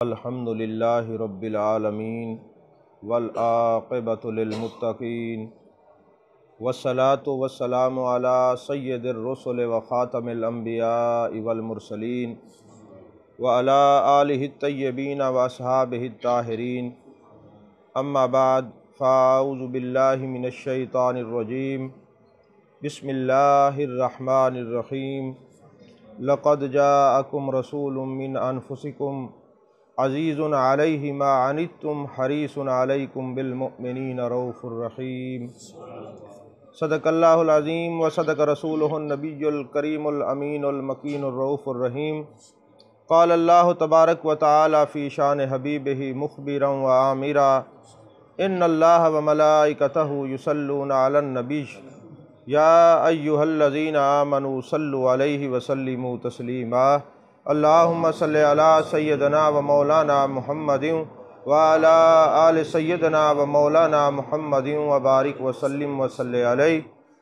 الحمد للہ رب العالمین والعاقبۃ للمتقین والصلاة والسلام علی سید الرسل وخاتم الانبیاء والمرسلین وعلی آلہ الطیبین واصحابہ الطاہرین اما بعد فاعوذ باللہ من الشیطان الرجیم بسم اللہ الرحمن الرحیم لقد جاءکم رسول من انفسکم عزیز علیہ ما عنتم حریص علیکم بالمؤمنین رؤوف الرحیم صدق اللہ العظیم وصدق رسولہ النبی الکریم الامین المکین الرؤوف الرحیم قال اللہ تبارک و تعالی فی شان حبیبہ مخبرا و آمرا ان اللہ وملائکتہ یصلون علی النبی یا ایہا الذین آمنوا صلوا علیہ وسلموا تسلیما اللہم صلی علی سیدنا و مولانا محمد وعلی آل سیدنا و مولانا محمد وبارک وسلم وصلی علیہ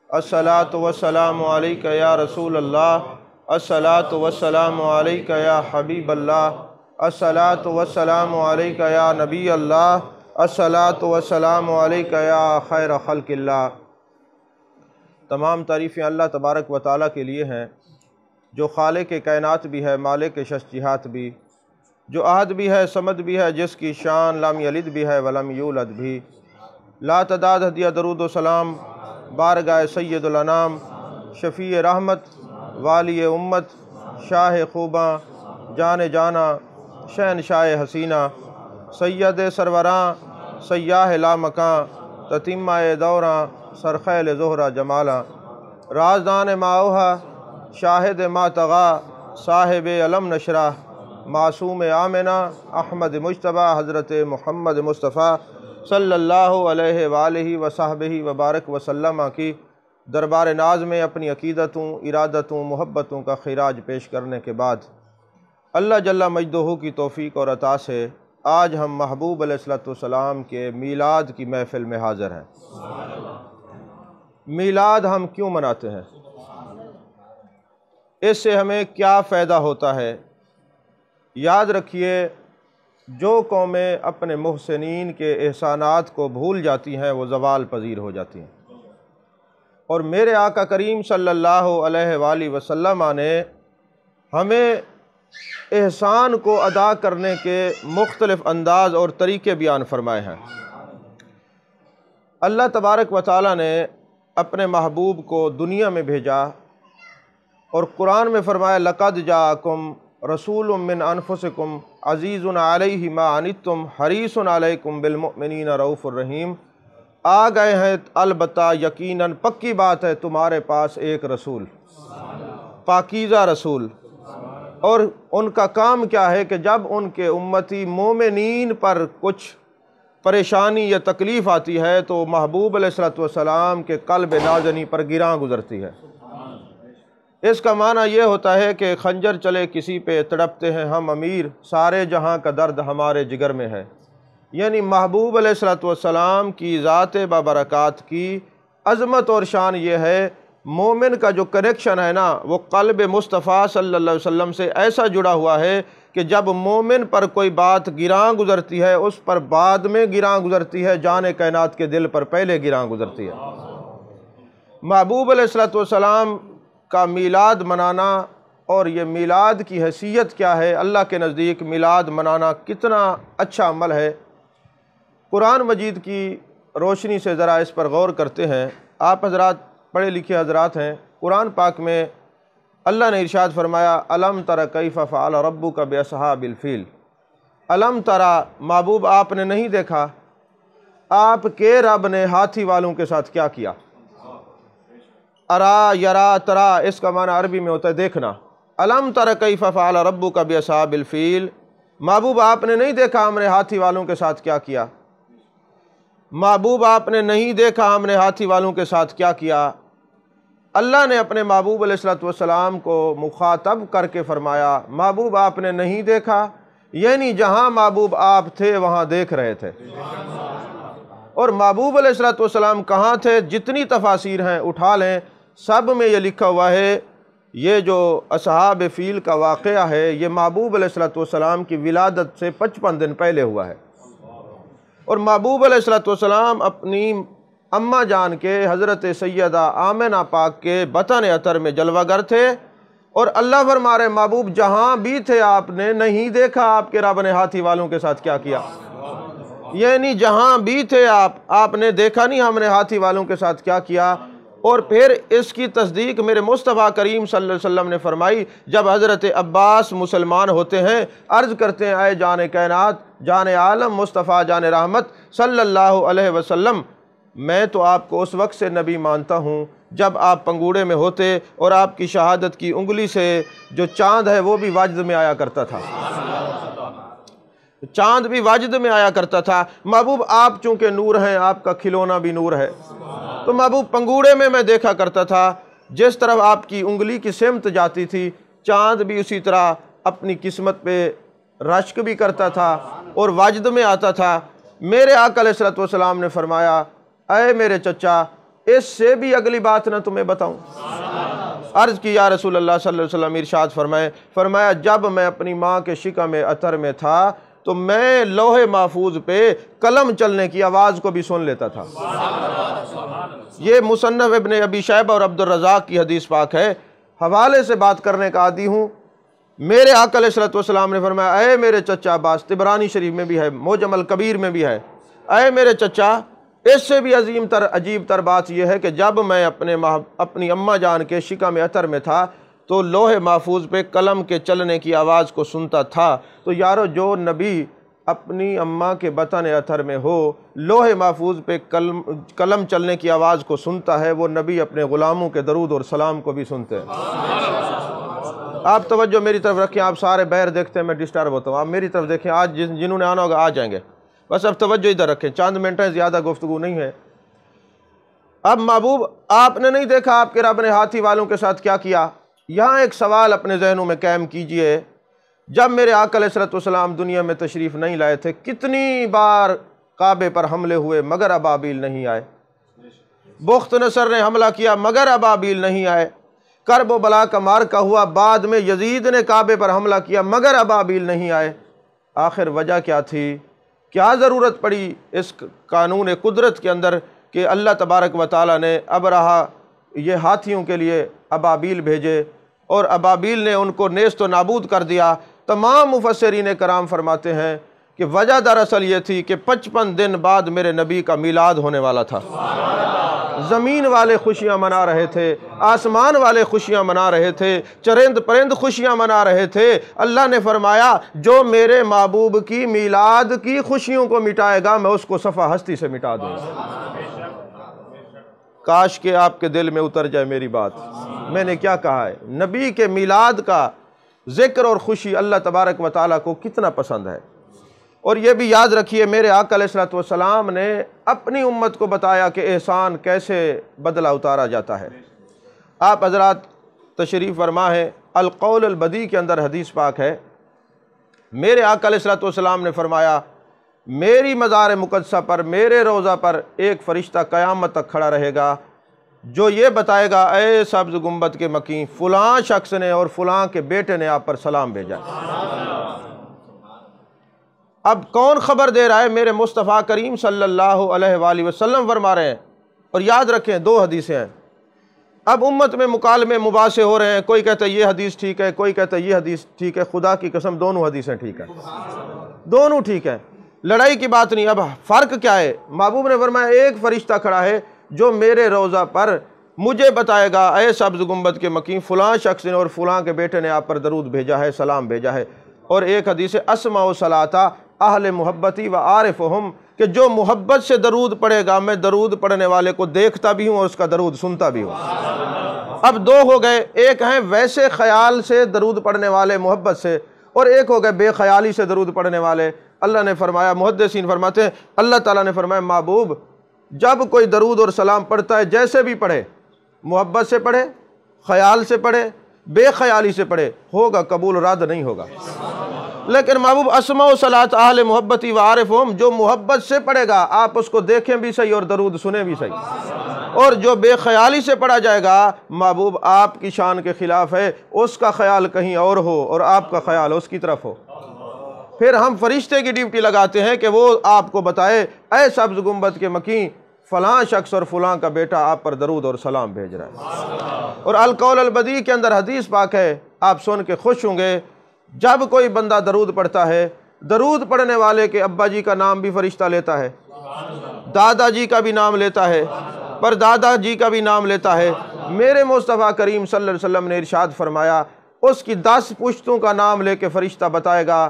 الصلاۃ والسلام علیک یا رسول اللہ الصلاۃ والسلام علیک یا حبیب اللہ الصلاۃ والسلام علیک یا نبی اللہ الصلاۃ والسلام علیک یا خیر خلق اللہ۔ تمام تعریفیں اللہ تبارک و تعالیٰ کے لیے ہیں جو خالق کائنات بھی ہے، مالک ششجہات بھی، جو احد بھی ہے، صمد بھی ہے، جس کی شان لم یلد بھی ہے ولم یولد بھی۔ لا تعداد ہدیہ درود و سلام بارگاہ سید الانام، شفیع رحمت، والی امت، شاہ خوباں، جان جانا، شہنشاہ حسینہ، سید سروراں، سیاہ لامکاں، تتمہ دوراں، سرخیل زہرہ جمالاں، رازدان ماوہا، شاہد ما طغا، صاحب علم نشرہ، معصوم آمنہ، احمد مجتبیٰ، حضرت محمد مصطفیٰ صلی اللہ علیہ وآلہ وصحبہ وبارک وسلم کی دربار ناز میں اپنی عقیدتوں، ارادتوں، محبتوں کا خراج پیش کرنے کے بعد اللہ جل مجدہ کی توفیق اور عطا سے آج ہم محبوب علیہ السلام کے میلاد کی محفل میں حاضر ہیں۔ میلاد ہم کیوں مناتے ہیں؟ اس سے ہمیں کیا فائدہ ہوتا ہے؟ یاد رکھیے، جو قومیں اپنے محسنین کے احسانات کو بھول جاتی ہیں وہ زوال پذیر ہو جاتی ہیں، اور میرے آقا کریم صلی اللہ علیہ وآلہ وسلم نے ہمیں احسان کو ادا کرنے کے مختلف انداز اور طریقے بیان فرمائے ہیں۔ اللہ تبارک و تعالیٰ نے اپنے محبوب کو دنیا میں بھیجا اور قرآن میں فرمایا لقد جاءکم رسول من انفسکم عزیز علیہ ما عنتم حریص علیکم بالمؤمنین رؤوف الرحیم۔ آ گئے ہیں البتہ یقیناً پکی بات ہے تمہارے پاس ایک رسول، پاکیزہ رسول، اور ان کا کام کیا ہے کہ جب ان کے امتی مومنین پر کچھ پریشانی یا تکلیف آتی ہے تو محبوب علیہ السلام کے قلب نازنی پر گراں گزرتی ہے۔ اس کا معنی یہ ہوتا ہے کہ خنجر چلے کسی پہ تڑپتے ہیں ہم امیر، سارے جہاں کا درد ہمارے جگر میں ہے۔ یعنی محبوب علیہ السلام کی ذات بابرکات کی عظمت اور شان یہ ہے، مومن کا جو کنیکشن ہے نا وہ قلب مصطفیٰ صلی اللہ علیہ وسلم سے ایسا جڑا ہوا ہے کہ جب مومن پر کوئی بات گراں گزرتی ہے اس پر بعد میں گراں گزرتی ہے، جان کائنات کے دل پر پہلے گراں گزرتی ہے۔ محبوب علیہ السلام کا میلاد منانا، اور یہ میلاد کی حیثیت کیا ہے، اللہ کے نزدیک میلاد منانا کتنا اچھا عمل ہے، قرآن مجید کی روشنی سے ذرا اس پر غور کرتے ہیں۔ آپ حضرات پڑھے لکھے حضرات ہیں، قرآن پاک میں اللہ نے ارشاد فرمایا الم تر کیف فعل ربک باصحاب الفیل۔ الم ترا، محبوب آپ نے نہیں دیکھا آپ کے رب نے ہاتھی والوں کے ساتھ کیا کیا؟ ارا یرا ترا، اس کا معنی عربی میں ہوتا ہے دیکھنا۔ الم تر کیف فعل ربک باصحاب الفیل، محبوب آپ نے نہیں دیکھا ہم نے ہاتھی والوں کے ساتھ کیا کیا؟ محبوب آپ نے نہیں دیکھا ہم نے ہاتھی والوں کے ساتھ کیا کیا؟ اللہ نے اپنے محبوب علیہ السلام کو مخاطب کر کے فرمایا محبوب آپ نے نہیں دیکھا، یعنی جہاں محبوب آپ تھے وہاں دیکھ رہے تھے۔ اور محبوب علیہ السلام کہاں تھے؟ جتنی تفاسیر ہیں اٹھا لیں، سب میں یہ لکھا ہوا ہے یہ جو اصحاب فیل کا واقعہ ہے یہ محبوب علیہ السلام کی ولادت سے 55 دن پہلے ہوا ہے، اور محبوب علیہ السلام اپنی اماں جان کے حضرت سیدہ آمنہ پاک کے بطن عطر میں جلوہ گر تھے، اور اللہ فرما رہے محبوب جہاں بھی تھے آپ نے نہیں دیکھا آپ کے رب نے ہاتھی والوں کے ساتھ کیا کیا، یعنی جہاں بھی تھے آپ نے دیکھا نہیں ہم نے ہاتھی والوں کے ساتھ کیا کیا۔ اور پھر اس کی تصدیق میرے مصطفیٰ کریم صلی اللہ علیہ وسلم نے فرمائی جب حضرت عباس مسلمان ہوتے ہیں، عرض کرتے ہیں اے جان کائنات، جان عالم، مصطفیٰ جان رحمت صلی اللہ علیہ وسلم، میں تو آپ کو اس وقت سے نبی مانتا ہوں جب آپ پنگوڑے میں ہوتے اور آپ کی شہادت کی انگلی سے جو چاند ہے وہ بھی واجد میں آیا کرتا تھا، چاند بھی واجد میں آیا کرتا تھا۔ محبوب آپ چونکہ نور ہیں، آپ کا کھلونا بھی نور ہے، تو محبوب پنگوڑے میں دیکھا کرتا تھا جس طرف آپ کی انگلی کی سمت جاتی تھی چاند بھی اسی طرح اپنی قسمت پہ رشک بھی کرتا تھا اور واجد میں آتا تھا۔ میرے آقا علیہ السلام نے فرمایا اے میرے چچا اس سے بھی اگلی بات نہ تمہیں بتاؤں؟ عرض کی یا رسول اللہ صلی اللہ علیہ وسلم، ارشاد فرمایا جب میں اپنی ماں کے شکم عطر میں تھا تو میں لوح محفوظ پہ قلم چلنے کی آواز کو بھی سن لیتا تھا۔ یہ مصنف ابن ابی شیبہ اور عبد الرزاق کی حدیث پاک ہے، حوالے سے بات کرنے کا عادی ہوں۔ میرے آقا علیہ السلام نے فرمایا اے میرے چچا عباس، طبرانی شریف میں بھی ہے، معجم الکبیر میں بھی ہے، اے میرے چچا، اس سے بھی عجیب تر بات یہ ہے کہ جب میں اپنی اماں جان کے شکم عطر میں تھا تو لوح محفوظ پہ قلم کے چلنے کی آواز کو سنتا تھا۔ تو یارو جو نبی اپنی اماں کے بطن عطر میں ہو لوح محفوظ پہ قلم چلنے کی آواز کو سنتا ہے، وہ نبی اپنے غلاموں کے درود اور سلام کو بھی سنتے ہیں۔ آپ توجہ میری طرف رکھیں، آپ سارے بہر دیکھتے ہیں میں ڈسٹرب ہوتا ہوں، آپ میری طرف دیکھیں، آج جنہوں نے آنا ہوگا آ جائیں گے، بس اب توجہ ادھر رکھیں، چند منٹ ہیں، زیادہ گفتگو نہیں ہے۔ اب محبوب آپ نے نہیں دیکھا آپ کے رب نے ہاتھی والوں کے ساتھ کیا کیا؟ یہاں ایک سوال اپنے ذہنوں میں قائم کیجئے، جب میرے آقا علیہ السلام دنیا میں تشریف نہیں لائے تھے کتنی بار کعبے پر حملے ہوئے مگر ابابیل نہیں آئے، بخت نصر نے حملہ کیا مگر ابابیل نہیں آئے، کرب و بلا کا معرکہ ہوا، بعد میں یزید نے کعبے پر حملہ کیا مگر ابابیل نہیں آئے۔ آخر وجہ کیا تھی؟ کیا ضرورت پڑی اس قانون قدرت کے اندر کہ اللہ تبارک و تعالیٰ نے ابرہا یہ ہاتھیوں کے لیے ابابیل بھیجے اور ابابیل نے ان کو نیست و نابود کر دیا؟ تمام مفسرین کرام فرماتے ہیں کہ وجہ دراصل یہ تھی کہ 55 دن بعد میرے نبی کا میلاد ہونے والا تھا۔ زمین والے خوشیاں منا رہے تھے، آسمان والے خوشیاں منا رہے تھے، چرند پرند خوشیاں منا رہے تھے۔ اللہ نے فرمایا جو میرے محبوب کی میلاد کی خوشیوں کو مٹائے گا میں اس کو صفحہ ہستی سے مٹا دوں گا۔ کاش کہ آپ کے دل میں اتر جائے میری بات، میں نے کیا کہا ہے؟ نبی کے میلاد کا ذکر اور خوشی اللہ تبارک و تعالیٰ کو کتنا پسند ہے۔ اور یہ بھی یاد رکھیے میرے آقا علیہ السلام نے اپنی امت کو بتایا کہ احسان کیسے بدلہ اتارا جاتا ہے۔ آپ حضرات تشریف فرما ہے، القول البدی کے اندر حدیث پاک ہے، میرے آقا علیہ السلام نے فرمایا میری مزار مقدسہ پر، میرے روضہ پر ایک فرشتہ قیامت تک کھڑا رہے گا جو یہ بتائے گا اے سبز گنبد کے مکین، فلاں شخص نے اور فلاں کے بیٹے نے آپ پر سلام بھیجا۔ اب کون خبر دے رہا ہے؟ میرے مصطفیٰ کریم صلی اللہ علیہ وآلہ وسلم فرما رہے ہیں۔ اور یاد رکھیں 2 حدیثیں ہیں، اب امت میں مکالمے مباحثے ہو رہے ہیں، کوئی کہتا ہے یہ حدیث ٹھیک ہے، کوئی کہتا ہے یہ حدیث ٹھیک ہے۔ خدا کی قسم دونوں حدیثیں ٹھیک ہیں، دونوں ٹھیک ہیں، لڑائی کی بات نہیں۔ اب فرق کیا ہے؟ محبوب نے فرمایا ایک فرشتہ کھڑا ہے جو میرے روضہ پر مجھے بتائے گا اے سبز گنبد کے مکین، فلاں شخص نے اور فلاں کے بیٹے نے آپ پر درود بھیجا ہے، سلام بھیجا ہے۔ اور ایک حدیث اسمع صلاۃ اہل محبتی و عارفہم، کہ جو محبت سے درود پڑھے گا میں درود پڑھنے والے کو دیکھتا بھی ہوں اور اس کا درود سنتا بھی ہوں۔ اب 2 ہو گئے، ایک ہیں ویسے خیال سے درود پڑھنے والے محبت سے، اور ایک ہو گئے بے خیالی سے درود پڑھنے والے۔ اللہ نے فرمایا، محدثین فرماتے ہیں اللہ تعالیٰ نے فرمایا محبوب جب کوئی درود اور سلام پڑھتا ہے جیسے بھی پڑھے، محبت سے پڑھے، خیال سے پڑھے، بے خیالی سے پڑھے، ہوگا قبول، رد نہیں ہوگا۔ لیکن محبوب اسماء و صلاۃ اہل محبتی و عارفہم، جو محبت سے پڑھے گا آپ اس کو دیکھیں بھی صحیح اور درود سنیں بھی صحیح، اور جو بے خیالی سے پڑھا جائے گا محبوب آپ کی شان کے خلاف ہے، اس کا خیال کہیں اور ہو اور آپ کا خیال اس کی طرف ہو، پھر ہم فرشتے کی ڈیوٹی لگاتے ہیں کہ وہ آپ کو بتائے اے سبز گنبد کے مکین فلاں شخص اور فلاں کا بیٹا آپ پر درود اور سلام بھیج رہا ہے۔ اور القول البدیع کے اندر حدیث پاک ہے، آپ سن کے خوش ہوں گے، جب کوئی بندہ درود پڑھتا ہے، درود پڑھنے والے کے ابا جی کا نام بھی فرشتہ لیتا ہے، دادا جی کا بھی نام لیتا ہے، پر دادا جی کا بھی نام لیتا ہے۔ میرے مصطفیٰ کریم صلی اللہ علیہ وسلم نے ارشاد فرمایا اس کی 10 پشتوں کا نام لے کے فرشتہ بتائے گا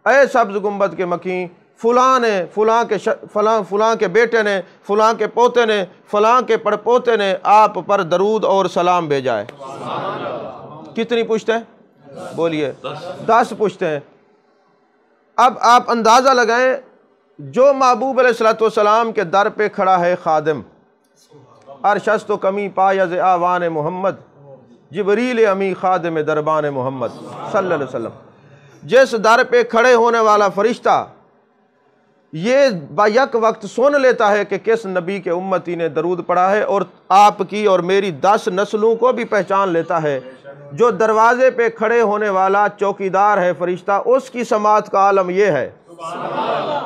اے سبز گنبد کے مکین فلاں نے فلاں کے بیٹے نے، فلاں کے پوتے نے، فلاں کے پڑپوتے نے آپ پر درود اور سلام بھیجا ہے۔ کتنی پشتیں؟ بولیے 10 پشتیں۔ اب آپ اندازہ لگائیں، جو محبوب علیہ السلام کے در پہ کھڑا ہے خادم، ارشست و کمی پایز آوان محمد، جبریل امی خادم دربان محمد صلی اللہ علیہ وسلم، جس در پہ کھڑے ہونے والا فرشتہ یہ با یک وقت سن لیتا ہے کہ کس نبی کے امتی نے درود پڑھا ہے، اور آپ کی اور میری 10 نسلوں کو بھی پہچان لیتا ہے۔ جو دروازے پہ کھڑے ہونے والا چوکیدار ہے فرشتہ، اس کی سماعت کا عالم یہ ہے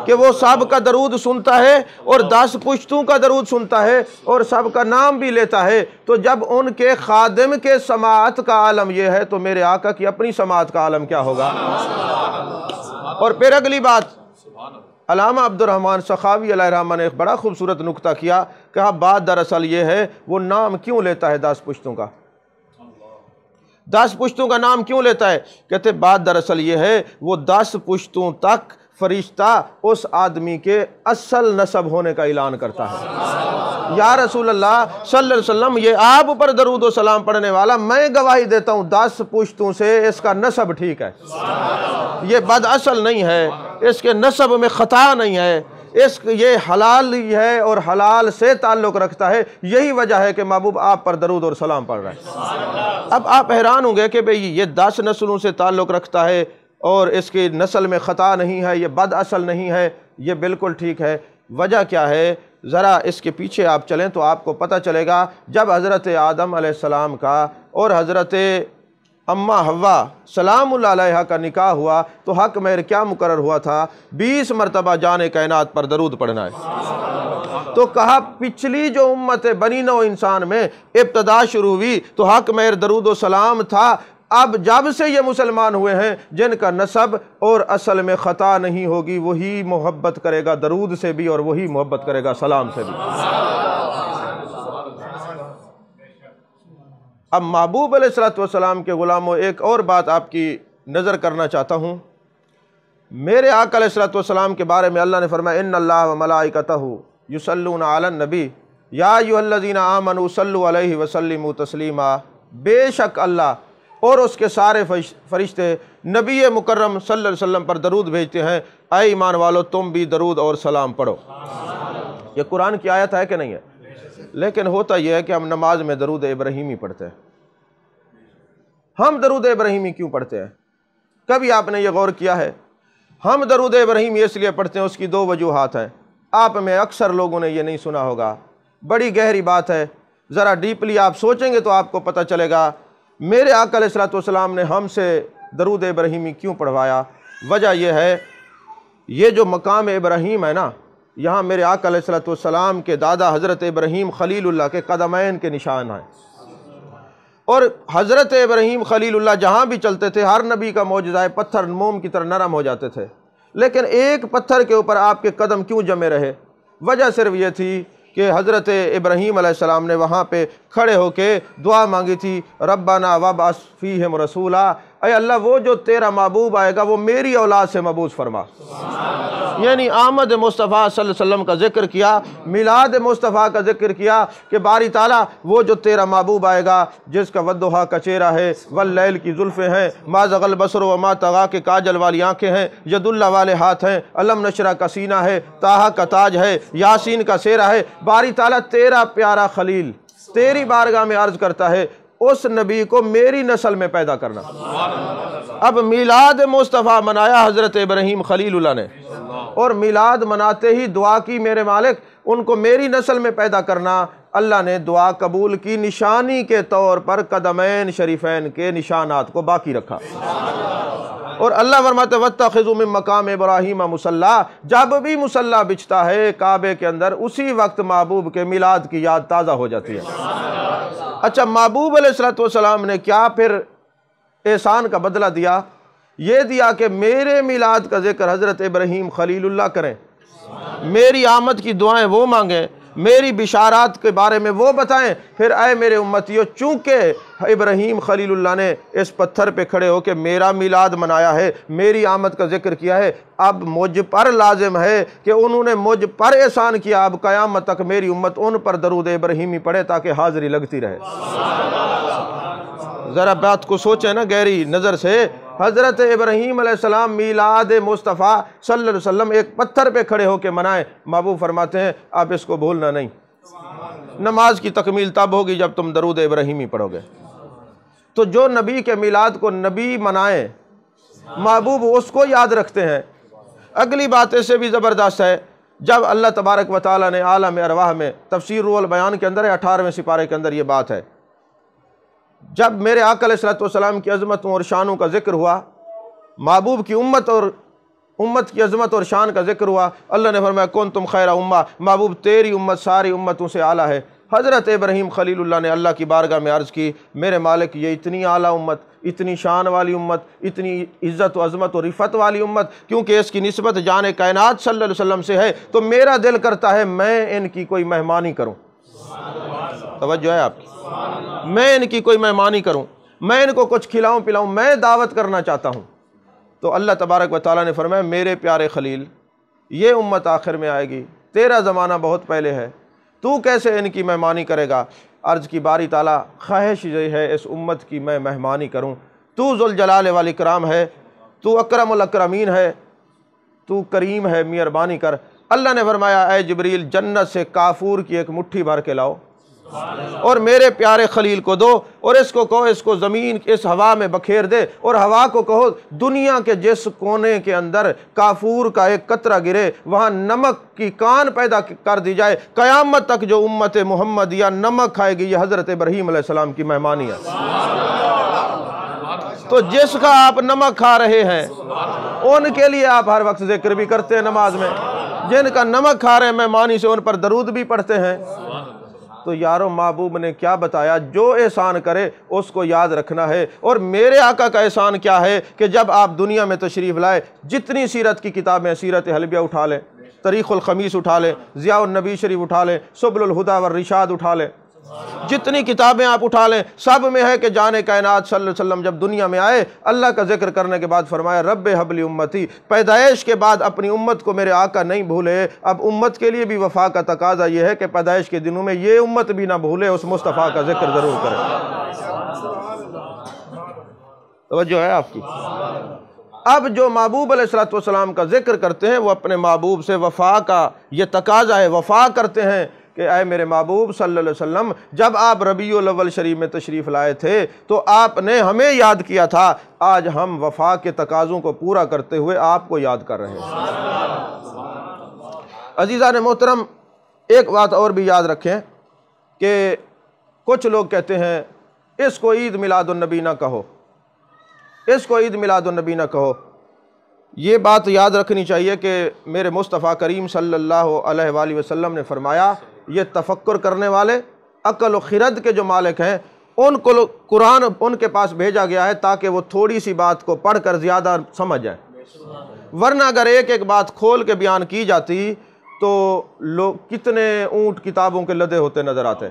کہ وہ سب کا درود سنتا ہے اور 10 پشتوں کا درود سنتا ہے اور سب کا نام بھی لیتا ہے۔ تو جب ان کے خادم کے سماعت کا عالم یہ ہے تو میرے آقا کی اپنی سماعت کا عالم کیا ہوگا؟ اور پھر اگلی بات، علامہ عبد الرحمن سخاوی علیہ الرحمہ نے ایک بڑا خوبصورت نکتہ کیا، کہا بات دراصل یہ ہے وہ نام کیوں لیتا ہے 10 پشتوں کا؟ 10 پشتوں کا نام کیوں لیتا ہے؟ کہتے بات دراصل یہ ہے وہ 10 پشتوں تک فرشتہ اس آدمی کے اصل نسب ہونے کا اعلان کرتا ہے۔ یا رسول اللہ صلی اللہ علیہ وسلم، یہ آپ پر درود و سلام پڑھنے والا، میں گواہی دیتا ہوں 10 پشتوں سے اس کا نسب ٹھیک ہے، یہ بد اصل نہیں ہے، اس کے نسب میں خطا نہیں ہے، یہ حلال ہے اور حلال سے تعلق رکھتا ہے۔ یہی وجہ ہے کہ محبوب آپ پر درود اور سلام پڑھ رہا ہے۔ اب آپ حیران ہوں گے کہ بھئی یہ 10 نسلوں سے تعلق رکھتا ہے اور اس کی نسل میں خطا نہیں ہے، یہ بد اصل نہیں ہے، یہ بالکل ٹھیک ہے۔ وجہ کیا ہے؟ ذرا اس کے پیچھے آپ چلیں تو آپ کو پتہ چلے گا۔ جب حضرت آدم علیہ السلام کا اور حضرت اماں حوا سلام اللہ علیہا کا نکاح ہوا تو حق مہر کیا مقرر ہوا تھا؟ 20 مرتبہ جان کائنات پر درود پڑھنا ہے۔ تو کہا پچھلی جو امت بنی نوع انسان میں ابتدا شروع ہوئی تو حق مہر درود و سلام تھا، اب جب سے یہ مسلمان ہوئے ہیں جن کا نسب اور اصل میں خطا نہیں ہوگی، وہی محبت کرے گا درود سے بھی اور وہی محبت کرے گا سلام سے بھی۔ اب محبوب علیہ السلام کے غلاموں، ایک اور بات آپ کی نظر کرنا چاہتا ہوں۔ میرے آقا علیہ السلام کے بارے میں اللہ نے فرمایا ان اللہ و ملائکتہ یصلون علی النبی یا ایھا الذین آمنوا صلوا علیہ وسلموا تسلیما، بے شک اللہ اور اس کے سارے فرشتے نبی مکرم صلی اللہ علیہ وسلم پر درود بھیجتے ہیں، اے ایمان والو تم بھی درود اور سلام پڑھو۔ یہ قرآن کی آیت ہے کہ نہیں ہے؟ لیکن ہوتا یہ ہے کہ ہم نماز میں درود ابراہیمی پڑھتے ہیں۔ ہم درود ابراہیمی کیوں پڑھتے ہیں؟ کبھی آپ نے یہ غور کیا ہے؟ ہم درود ابراہیمی اس لیے پڑھتے ہیں، اس کی 2 وجوہات ہیں۔ آپ میں اکثر لوگوں نے یہ نہیں سنا ہوگا، بڑی گہری بات ہے، ذرا ڈیپلی آپ سوچیں گے تو آپ کو پتہ چلے گا۔ میرے آقا علیہ السلام نے ہم سے درود ابراہیمی کیوں پڑھوایا؟ وجہ یہ ہے، یہ جو مقام ابراہیم ہے نا، یہاں میرے آقا علیہ السلام کے دادا حضرت ابراہیم خلیل اللہ کے قدمین کے نشان ہیں، اور حضرت ابراہیم خلیل اللہ جہاں بھی چلتے تھے ہر نبی کا معجزہ ہے، پتھر موم کی طرح نرم ہو جاتے تھے، لیکن ایک پتھر کے اوپر آپ کے قدم کیوں جمے رہے؟ وجہ صرف یہ تھی کہ حضرت ابراہیم علیہ السلام نے وہاں پہ کھڑے ہو کے دعا مانگی تھی، ربنا وابعث فیہم رسولا، اے اللہ وہ جو تیرا محبوب آئے گا وہ میری اولاد سے مبعوث فرما۔ یعنی آمد مصطفیٰ صلی اللہ علیہ وسلم کا ذکر کیا، میلاد مصطفیٰ کا ذکر کیا کہ باری تعالیٰ وہ جو تیرا محبوب آئے گا جس کا والضحیٰ کا چہرہ ہے، واللیل کی زلفیں ہیں، ما زغ البصر وما طغیٰ کے کاجل والی آنکھیں ہیں، ید اللہ والے ہاتھ ہیں، علم نشرہ کا سینہ ہے، طٰہٰ کا تاج ہے، یاسین کا سہرہ ہے۔ باری تعالیٰ تیرا پیارا خلیل تیری بارگاہ میں عرض کرتا ہے اس نبی کو میری نسل میں پیدا کرنا۔ اب میلاد مصطفیٰ منایا حضرت ابراہیم خلیل اللہ نے، اور میلاد مناتے ہی دعا کی میرے مالک ان کو میری نسل میں پیدا کرنا۔ اللہ نے دعا قبول کی، نشانی کے طور پر قدمین شریفین کے نشانات کو باقی رکھا۔ اور اللہ فرماتے وَاتَّخِذُوا مِن مَّقَامِ إِبْرَاهِيمَ مُصَلَّى، جب بھی مصلی بچتا ہے کعبے کے اندر اسی وقت محبوب کے میلاد کی یاد تازہ ہو جاتی ہے۔ اچھا، محبوب علیہ السلام نے کیا پھر احسان کا بدلہ دیا؟ یہ دیا کہ میرے میلاد کا ذکر حضرت ابراہیم خلیل اللہ کریں، میری آمد کی دعائیں وہ مانگیں، میری بشارات کے بارے میں وہ بتائیں۔ پھر اے میرے امتیوں، چونکہ ابراہیم خلیل اللہ نے اس پتھر پہ کھڑے ہو کے میرا میلاد منایا ہے، میری آمد کا ذکر کیا ہے، اب مجھ پر لازم ہے کہ انہوں نے مجھ پر احسان کیا، اب قیامت تک میری امت ان پر درود ابراہیمی پڑھے تاکہ حاضری لگتی رہے۔ ذرا بات کو سوچیں نا گہری نظر سے۔ حضرت ابراہیم علیہ السلام میلاد مصطفیٰ صلی اللہ علیہ وسلم ایک پتھر پہ کھڑے ہو کے منائے۔ محبوب فرماتے ہیں آپ اس کو بھولنا نہیں، نماز کی تکمیل تب ہوگی جب تم درود ابراہیمی پڑھو گے۔ تو جو نبی کے میلاد کو نبی منائے، محبوب اس کو یاد رکھتے ہیں۔ اگلی بات اس سے بھی زبردست ہے، جب اللہ تبارک و تعالیٰ نے عالم ارواح میں تفسیر روح البیان کے اندر ہے 18ویں سپارے کے اندر یہ بات ہے، جب میرے آقا علیہ السلام کی عظمتوں اور شانوں کا ذکر ہوا، محبوب کی امت کی عظمت اور شان کا ذکر ہوا، اللہ نے فرمایا کنتم خیر امہ، محبوب تیری امت ساری امتوں سے اعلیٰ ہے۔ حضرت ابراہیم خلیل اللہ نے اللہ کی بارگاہ میں عرض کی میرے مالک یہ اتنی اعلیٰ امت، اتنی شان والی امت، اتنی عزت و عظمت و رفت والی امت، کیونکہ اس کی نسبت جان کائنات صلی اللہ علیہ وسلم سے ہے، تو میرا دل کرتا ہے میں ان کی کوئی مہمانی کروں۔ توجہ ہے آپ کی؟ میں ان کی کوئی مہمانی کروں، میں ان کو کچھ کھلاؤں پلاؤں، میں دعوت کرنا چاہتا ہوں۔ تو اللہ تبارک و تعالیٰ نے فرمایا میرے پیارے خلیل، یہ امت آخر میں آئے گی، تیرا زمانہ بہت پہلے ہے، تو کیسے ان کی مہمانی کرے گا؟ عرض کی باری تعالیٰ خواہش یہ ہے اس امت کی میں مہمانی کروں، تو ذوالجلال والاکرام ہے، تو اکرم الاکرمین ہے، تو کریم ہے، مہربانی کر۔ اللہ نے فرمایا اے جبریل جنت سے کافور کی ایک مٹھی بھر کے لاؤ اور میرے پیارے خلیل کو دو، اور اس کو کہو اس کو زمین اس ہوا میں بکھیر دے، اور ہوا کو کہو دنیا کے جس کونے کے اندر کافور کا ایک قطرہ گرے وہاں نمک کی کان پیدا کر دی جائے، قیامت تک جو امت محمدیہ نمک کھائے گی یہ حضرت ابراہیم علیہ السلام کی مہمانی ہے۔ تو جس کا آپ نمک کھا رہے ہیں ان کے لیے آپ ہر وقت ذکر بھی کرتے ہیں نماز میں، جن کا نمک کھا رہے ہیں مہمانی سے ان پر درود بھی پڑھتے ہیں۔ تو یارو محبوب نے کیا بتایا؟ جو احسان کرے اس کو یاد رکھنا ہے۔ اور میرے آقا کا احسان کیا ہے کہ جب آپ دنیا میں تشریف لائے، جتنی سیرت کی کتابیں، سیرت حلبیہ اٹھا لیں، تاریخ الخمیس اٹھا لیں، ضیاء النبی شریف اٹھا لیں، سبل الہدیٰ والرشاد اٹھا لیں، جتنی کتابیں آپ اٹھا لیں، سب میں ہے کہ جان کائنات صلی اللہ علیہ وسلم جب دنیا میں آئے اللہ کا ذکر کرنے کے بعد فرمایا رب حب لی امتی، پیدائش کے بعد اپنی امت کو میرے آقا نہیں بھولے۔ اب امت کے لیے بھی وفا کا تقاضا یہ ہے کہ پیدائش کے دنوں میں یہ امت بھی نہ بھولے، اس مصطفیٰ کا ذکر ضرور کرے۔ توجہ ہے آپ کی؟ اب جو محبوب علیہ السلام کا ذکر کرتے ہیں وہ اپنے محبوب سے وفا کا یہ تقاضا ہے، وفا کرتے ہیں کہ اے میرے محبوب صلی اللہ علیہ وسلم جب آپ ربیع الاول شریف میں تشریف لائے تھے تو آپ نے ہمیں یاد کیا تھا، آج ہم وفا کے تقاضوں کو پورا کرتے ہوئے آپ کو یاد کر رہے ہیں۔ عزیزان محترم، ایک بات اور بھی یاد رکھیں کہ کچھ لوگ کہتے ہیں اس کو عید میلاد النبی نہ کہو، اس کو عید میلاد النبی نہ کہو۔ یہ بات یاد رکھنی چاہیے کہ میرے مصطفیٰ کریم صلی اللہ علیہ وآلہ وسلم نے فرمایا یہ تفکر کرنے والے عقل و خرد کے جو مالک ہیں ان کو قرآن ان کے پاس بھیجا گیا ہے تاکہ وہ تھوڑی سی بات کو پڑھ کر زیادہ سمجھ جائیں، ورنہ اگر ایک ایک بات کھول کے بیان کی جاتی تو لوگ کتنے اونٹ کتابوں کے لدے ہوتے نظر آتے۔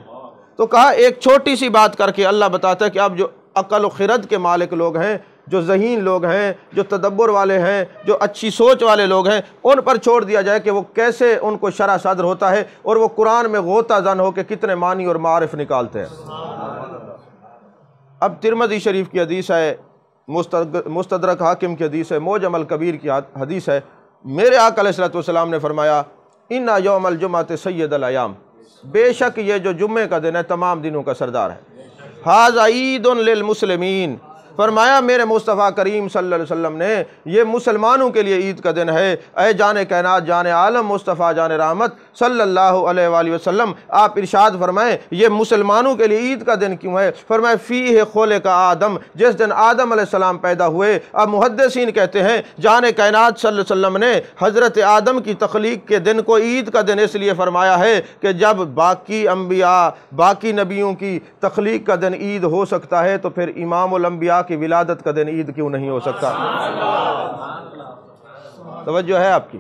تو کہا ایک چھوٹی سی بات کر کے اللہ بتاتا ہے کہ اب جو عقل و خرد کے مالک لوگ ہیں، جو ذہین لوگ ہیں، جو تدبر والے ہیں، جو اچھی سوچ والے لوگ ہیں، ان پر چھوڑ دیا جائے کہ وہ کیسے ان کو شرح صدر ہوتا ہے اور وہ قرآن میں غوطہ زن ہو کے کتنے معنی اور معارف نکالتے ہیں۔ اب ترمذی شریف کی حدیث ہے، مستدرک حاکم کی حدیث ہے، معجم الکبیر کی حدیث ہے، میرے آقا علیہ السلام نے فرمایا اِنَّ یوم الجمعۃ سید الایام، بے شک یہ جو جمعے کا دن ہے تمام دنوں کا سردار ہے۔ ھذا عید للمسلمین، فرمایا میرے مصطفیٰ کریم صلی اللہ علیہ وسلم نے یہ مسلمانوں کے لیے عید کا دن ہے۔ اے جان کائنات جان عالم مصطفیٰ جان رحمت صلی اللہ علیہ وآلہ وسلم، آپ ارشاد فرمائیں یہ مسلمانوں کے لیے عید کا دن کیوں ہے؟ فرمایا فیہ خلق آدم، جس دن آدم علیہ السلام پیدا ہوئے۔ اب محدثین کہتے ہیں جان کائنات صلی اللہ علیہ وسلم نے حضرت آدم کی تخلیق کے دن کو عید کا دن اس لیے فرمایا ہے کہ جب باقی انبیاء باقی نبیوں کی تخلیق کا دن عید ہو سکتا ہے تو پھر امام الانبیاء کی ولادت کا دن عید کیوں نہیں ہو سکتا؟ توجہ ہے آپ کی؟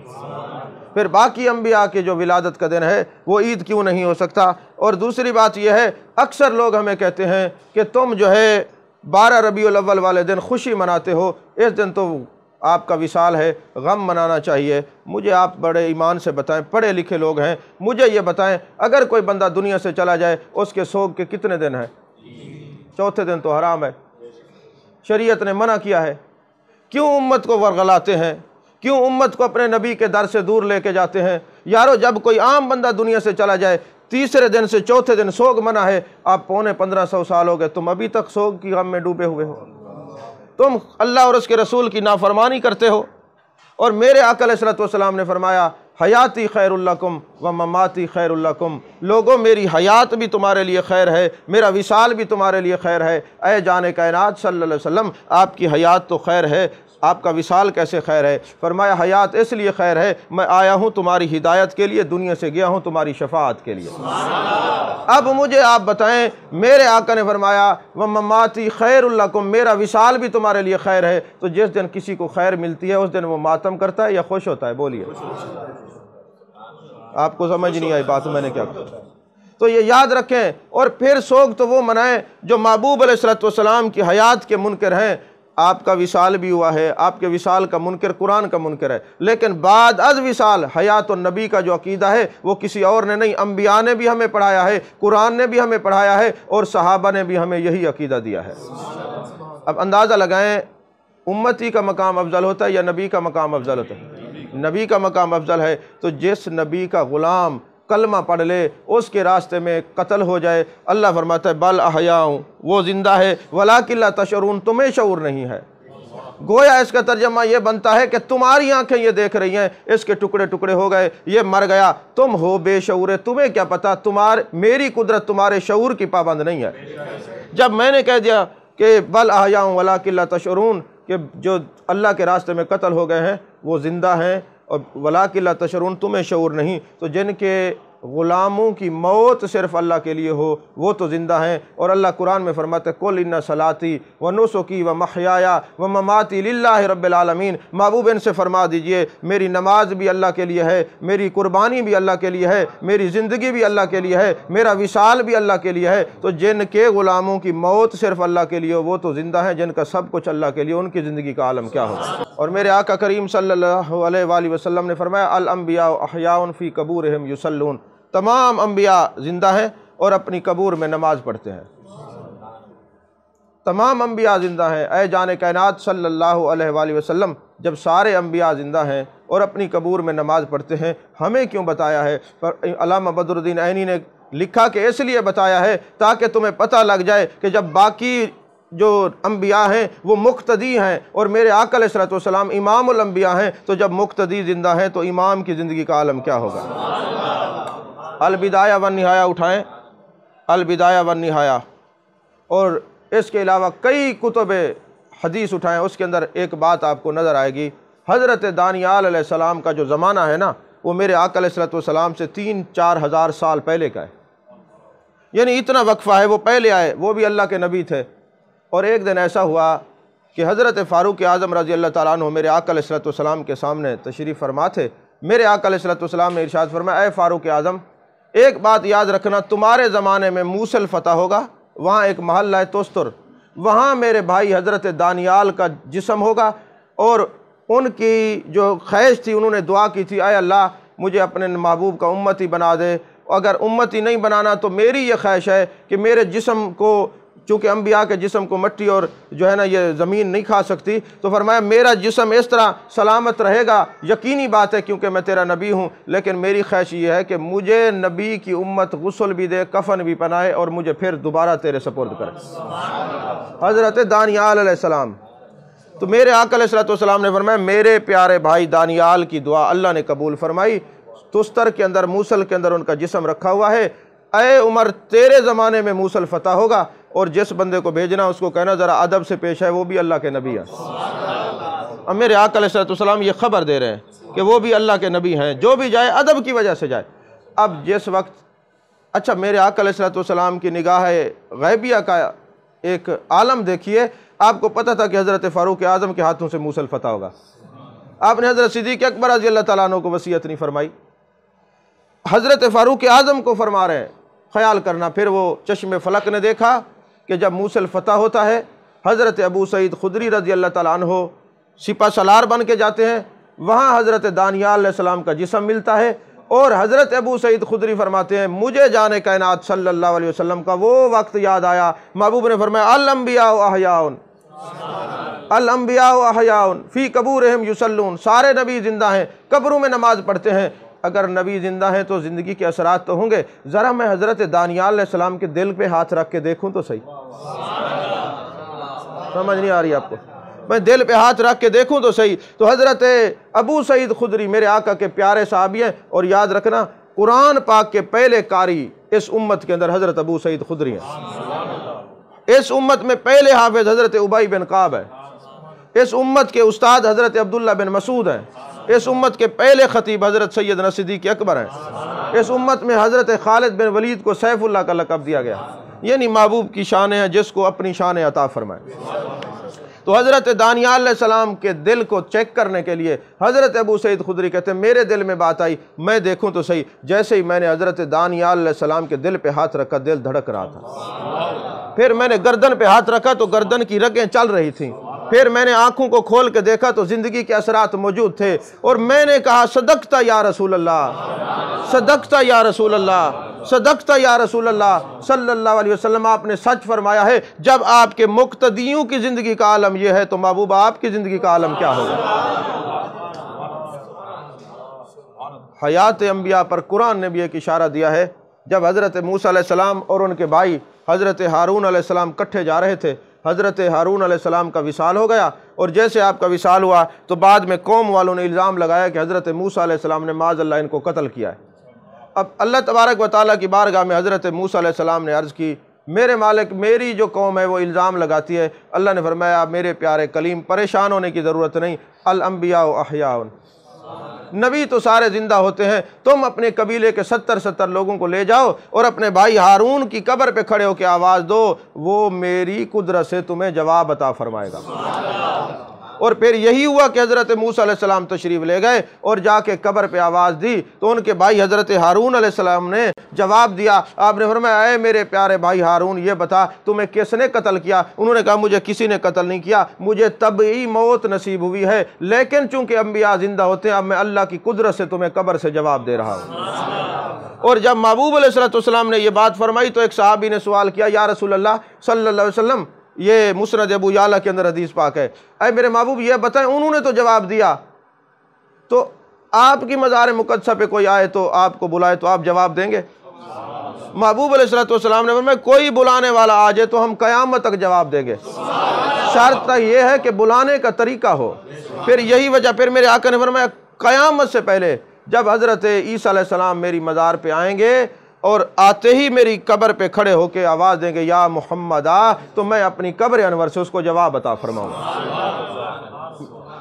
پھر باقی انبیاء کے جو ولادت کا دن ہے وہ عید کیوں نہیں ہو سکتا؟ اور دوسری بات یہ ہے، اکثر لوگ ہمیں کہتے ہیں کہ تم جو ہے 12 ربیع الاول والے دن خوشی مناتے ہو، اس دن تو آپ کا وصال ہے، غم منانا چاہیے۔ مجھے آپ بڑے ایمان سے بتائیں، پڑھے لکھے لوگ ہیں، مجھے یہ بتائیں اگر کوئی بندہ دنیا سے چلا جائے اس کے سوگ کے کتنے دن ہیں؟ چوتھے دن تو حرام ہے، شریعت نے منع کیا ہے۔ کیوں امت کو ورغلاتے ہیں؟ کیوں امت کو اپنے نبی کے در سے دور لے کے جاتے ہیں؟ یارو جب کوئی عام بندہ دنیا سے چلا جائے تیسرے دن سے چوتھے دن سوگ منع ہے، آپ پونے 1500 سال ہو گئے، تم ابھی تک سوگ کی غم میں ڈوبے ہوئے ہو، تم اللہ اور اس کے رسول کی نافرمانی کرتے ہو۔ اور میرے آقا علیہ الصلوۃ والسلام نے فرمایا حیاتی خیر لکم و مماتی خیر لکم، لوگوں میری حیات بھی تمہارے لیے خیر ہے، میرا وصال بھی تمہارے لیے خیر ہے۔ اے جان کائنات صلی اللہ علیہ وسلم، آپ کی حیات تو خیر ہے، آپ کا وصال کیسے خیر ہے؟ فرمایا حیات اس لیے خیر ہے، میں آیا ہوں تمہاری ہدایت کے لیے، دنیا سے گیا ہوں تمہاری شفاعت کے لیے۔ اب مجھے آپ بتائیں، میرے آقا نے فرمایا وَمَمَاتِي خَيْرٌ لَكُمْ، میرا وصال بھی تمہارے لیے خیر ہے، تو جس دن کسی کو خیر ملتی ہے اس دن وہ ماتم کرتا ہے یا خوش ہوتا ہے؟ بولیے، آپ کو سمجھ نہیں آئی بات میں نے کیا کہا؟ تو یہ یاد رکھیں۔ اور پھر سوگ تو وہ منائیں جو محبوب علیہ الصلوۃ والسلام کی حیات کے منکر ہیں۔ آپ کا وصال بھی ہوا ہے، آپ کے وصال کا منکر قرآن کا منکر ہے، لیکن بعد از وصال حیات النبی کا جو عقیدہ ہے وہ کسی اور نے نہیں، انبیاء نے بھی ہمیں پڑھایا ہے، قرآن نے بھی ہمیں پڑھایا ہے، اور صحابہ نے بھی ہمیں یہی عقیدہ دیا ہے۔ اب اندازہ لگائیں، امتی کا مقام افضل ہوتا ہے یا نبی کا مقام افضل ہوتا ہے؟ نبی کا مقام افضل ہے۔ تو جس نبی کا غلام کلمہ پڑھ لے، اس کے راستے میں قتل ہو جائے، اللہ فرماتا ہے بل احیاء، وہ زندہ ہے، ولکن لا تشعرون، تمہیں شعور نہیں ہے۔ گویا اس کا ترجمہ یہ بنتا ہے کہ تمہاری آنکھیں یہ دیکھ رہی ہیں اس کے ٹکڑے ٹکڑے ہو گئے، یہ مر گیا، تم ہو بے شعور، تمہیں کیا پتا، میری قدرت تمہارے شعور کی پابند نہیں ہے۔ جب میں نے کہہ دیا کہ بل احیاء ولکن لا تشعرون، کہ جو اللہ کے راستے میں قتل ہو گئے ہیں وہ زندہ ہیں، اور ولکن لا تشعرون، تمہیں شعور نہیں، تو جن کے غلاموں کی موت صرف اللہ کے لیے ہو وہ تو زندہ ہیں۔ اور اللہ قرآن میں فرماتا ہے قل ان صلاتی و نسکی و محیای و مماتی للہ رب العالمین، محبوب ان سے فرما دیجئے میری نماز بھی اللہ کے لیے ہے، میری قربانی بھی اللہ کے لیے ہے، میری زندگی بھی اللہ کے لیے ہے، میرا وصال بھی اللہ کے لیے ہے۔ تو جن کے غلاموں کی موت صرف اللہ کے لیے ہو وہ تو زندہ ہیں، جن کا سب کچھ اللہ کے لیے، ان کی زندگی کا عالم کیا ہوگا؟ اور میرے آقا کریم صلی اللہ علیہ وآلہ وسلم نے فرمایا الانبیاء احیاء فی قبورہم یصلون، تمام انبیاء زندہ ہیں اور اپنی قبور میں نماز پڑھتے ہیں، تمام انبیاء زندہ ہیں۔ اے جان کائنات صلی اللہ علیہ وآلہ وسلم، جب سارے انبیاء زندہ ہیں اور اپنی قبور میں نماز پڑھتے ہیں، ہمیں کیوں بتایا ہے؟ علامہ بدر الدین عینی نے لکھا کہ اس لیے بتایا ہے تاکہ تمہیں پتہ لگ جائے کہ جب باقی جو انبیاء ہیں وہ مقتدی ہیں اور میرے آقا علیہ الصلوۃ والسلام امام الانبیاء ہیں، تو جب مقتدی زندہ ہیں تو امام کی زندگی کا عالم کیا ہوگا؟ البدایہ والنہایہ اٹھائیں، البدایہ والنہایہ، اور اس کے علاوہ کئی کتب حدیث اٹھائیں، اس کے اندر ایک بات آپ کو نظر آئے گی، حضرت دانیال علیہ السلام کا جو زمانہ ہے نا وہ میرے آقا علیہ الصلوۃ والسلام سے 3-4 ہزار سال پہلے کا ہے، یعنی اتنا وقفہ ہے، وہ پہلے آئے، وہ بھی اللہ کے نبی تھے۔ اور ایک دن ایسا ہوا کہ حضرت فاروق اعظم رضی اللہ تعالیٰ عنہ میرے آقا علیہ الصلوۃ والسلام کے سامنے تشریف فرما تھے۔ میرے آقا علیہ الصلوۃ والسلام نے ارشاد فرمایا اے فاروق اعظم، ایک بات یاد رکھنا، تمہارے زمانے میں موصل فتح ہوگا، وہاں ایک محلہ ہے توستر، وہاں میرے بھائی حضرت دانیال کا جسم ہوگا، اور ان کی جو خواہش تھی انہوں نے دعا کی تھی اے اللہ مجھے اپنے محبوب کا امتی بنا دے، اگر امتی نہیں بنانا تو میری یہ خواہش ہے کہ میرے جسم کو چونکہ انبیاء کے جسم کو مٹی اور جو ہے نا یہ زمین نہیں کھا سکتی، تو فرمایا میرا جسم اس طرح سلامت رہے گا، یقینی بات ہے کیونکہ میں تیرا نبی ہوں، لیکن میری خواہش یہ ہے کہ مجھے نبی کی امت غسل بھی دے، کفن بھی پہنائے اور مجھے پھر دوبارہ تیرے سپرد کرے۔ حضرت دانیال علیہ السلام، تو میرے آقا علیہ السلام نے فرمایا میرے پیارے بھائی دانیال کی دعا اللہ نے قبول فرمائی، تستر کے اندر، موصل کے اندر ان کا جسم رکھا ہوا ہے۔ اے عمر تیرے زمانے میں موصل فتح ہوگا، اور جس بندے کو بھیجنا اس کو کہنا ذرا ادب سے پیش ہے، وہ بھی اللہ کے نبی ہے۔ اب میرے آقا علیہ السلام یہ خبر دے رہے ہیں کہ وہ بھی اللہ کے نبی ہیں، جو بھی جائے ادب کی وجہ سے جائے۔ اب جس وقت اچھا میرے آقا علیہ السلام کی نگاہ غیبیہ کا ایک عالم دیکھیے، آپ کو پتہ تھا کہ حضرت فاروق اعظم کے ہاتھوں سے موصل فتح ہوگا، آپ نے حضرت صدیق اکبر رضی اللہ تعالیٰ عنہ کو وصیت نہیں فرمائی، حضرت فاروق اعظم کو فرما رہے ہیں۔ خیال کرنا، پھر وہ چشم فلک نے دیکھا کہ جب موصل فتح ہوتا ہے، حضرت ابو سعید خدری رضی اللہ تعالیٰ عنہ سپہ سالار بن کے جاتے ہیں، وہاں حضرت دانیال علیہ السلام کا جسم ملتا ہے، اور حضرت ابو سعید خدری فرماتے ہیں مجھے جان کائنات صلی اللہ علیہ وسلم کا وہ وقت یاد آیا، محبوب نے فرمایا الانبیاء احیاء الانبیاء احیاء فی قبورہم یصلون، سارے نبی زندہ ہیں، قبروں میں نماز پڑھتے ہیں۔ اگر نبی زندہ ہیں تو زندگی کے اثرات تو ہوں گے، ذرا میں حضرت دانیال علیہ السلام کے دل پہ ہاتھ رکھ کے دیکھوں تو صحیح، سمجھ نہیں آ رہی آپ کو، میں دل پہ ہاتھ رکھ کے دیکھوں تو صحیح۔ تو حضرت ابو سعید خدری میرے آقا کے پیارے صحابی ہیں، اور یاد رکھنا قرآن پاک کے پہلے قاری اس امت کے اندر حضرت ابو سعید خدری ہیں۔ اس امت میں پہلے حافظ حضرت ابی بن کعب ہے، اس امت کے استاد حضرت عبداللہ بن مسعود ہیں، اس امت کے پہلے خطیب حضرت سیدنا صدیق اکبر ہیں، اس امت میں حضرت خالد بن ولید کو سیف اللہ کا لقب دیا گیا، یعنی محبوب کی شان ہے جس کو اپنی شان عطا فرمائے۔ تو حضرت دانیال علیہ السلام کے دل کو چیک کرنے کے لیے حضرت ابو سعید خدری کہتے ہیں میرے دل میں بات آئی، میں دیکھوں تو صحیح، جیسے ہی میں نے حضرت دانیال علیہ السلام کے دل پہ ہاتھ رکھا دل دھڑک رہا تھا، پھر میں نے گردن پہ ہاتھ رکھا تو گردن کی رگیں چل رہی تھیں، پھر میں نے آنکھوں کو کھول کے دیکھا تو زندگی کے اثرات موجود تھے، اور میں نے کہا صدقت یا رسول اللہ، صدقت یا رسول اللہ، صدقت یا رسول اللہ صلی اللہ علیہ وسلم، آپ نے سچ فرمایا ہے۔ جب آپ کے مقتدیوں کی زندگی کا عالم یہ ہے تو محبوب آپ کی زندگی کا عالم کیا ہوگا؟ حیات انبیاء پر قرآن نے بھی ایک اشارہ دیا ہے۔ جب حضرت موسیٰ علیہ السلام اور ان کے بھائی حضرت ہارون علیہ السلام کٹھے جا رہے تھے، حضرت ہارون علیہ السلام کا وصال ہو گیا، اور جیسے آپ کا وصال ہوا تو بعد میں قوم والوں نے الزام لگایا کہ حضرت موسیٰ علیہ السلام نے معاذ اللہ ان کو قتل کیا ہے۔ اب اللہ تبارک و تعالیٰ کی بارگاہ میں حضرت موسیٰ علیہ السلام نے عرض کی میرے مالک میری جو قوم ہے وہ الزام لگاتی ہے۔ اللہ نے فرمایا میرے پیارے کلیم پریشان ہونے کی ضرورت نہیں، الانبیاء احیاء، نبی تو سارے زندہ ہوتے ہیں، تم اپنے قبیلے کے 70 لوگوں کو لے جاؤ اور اپنے بھائی ہارون کی قبر پہ کھڑے ہو کے آواز دو، وہ میری قدرت سے تمہیں جواب عطا فرمائے گا۔ اور پھر یہی ہوا کہ حضرت موسیٰ علیہ السلام تشریف لے گئے اور جا کے قبر پہ آواز دی تو ان کے بھائی حضرت ہارون علیہ السلام نے جواب دیا۔ آپ نے فرمایا اے میرے پیارے بھائی ہارون یہ بتا تمہیں کس نے قتل کیا؟ انہوں نے کہا مجھے کسی نے قتل نہیں کیا، مجھے طبعی موت نصیب ہوئی ہے، لیکن چونکہ انبیاء زندہ ہوتے ہیں اب میں اللہ کی قدرت سے تمہیں قبر سے جواب دے رہا ہوں۔ اور جب محبوب علیہ السلام نے یہ بات فرمائی تو ایک صحابی نے سوال کیا یا رسول اللہ صلی اللہ علیہ وسلم، یہ مسند ابو یعلا کے اندر حدیث پاک ہے، اے میرے محبوب یہ بتائیں انہوں نے تو جواب دیا، تو آپ کی مزار مقدسہ پہ کوئی آئے تو آپ کو بلائے تو آپ جواب دیں گے؟ محبوب علیہ السلام نے فرمایا کوئی بلانے والا آ جائے تو ہم قیامت تک جواب دیں گے، شرط یہ ہے کہ بلانے کا طریقہ ہو۔ پھر یہی وجہ پھر میرے آقا نے فرمایا قیامت سے پہلے جب حضرت عیسیٰ علیہ السلام میری مزار پہ آئیں گے اور آتے ہی میری قبر پہ کھڑے ہو کے آواز دیں گے یا محمد آ، تو میں اپنی قبر انور سے اس کو جواب عطا فرماؤں گا۔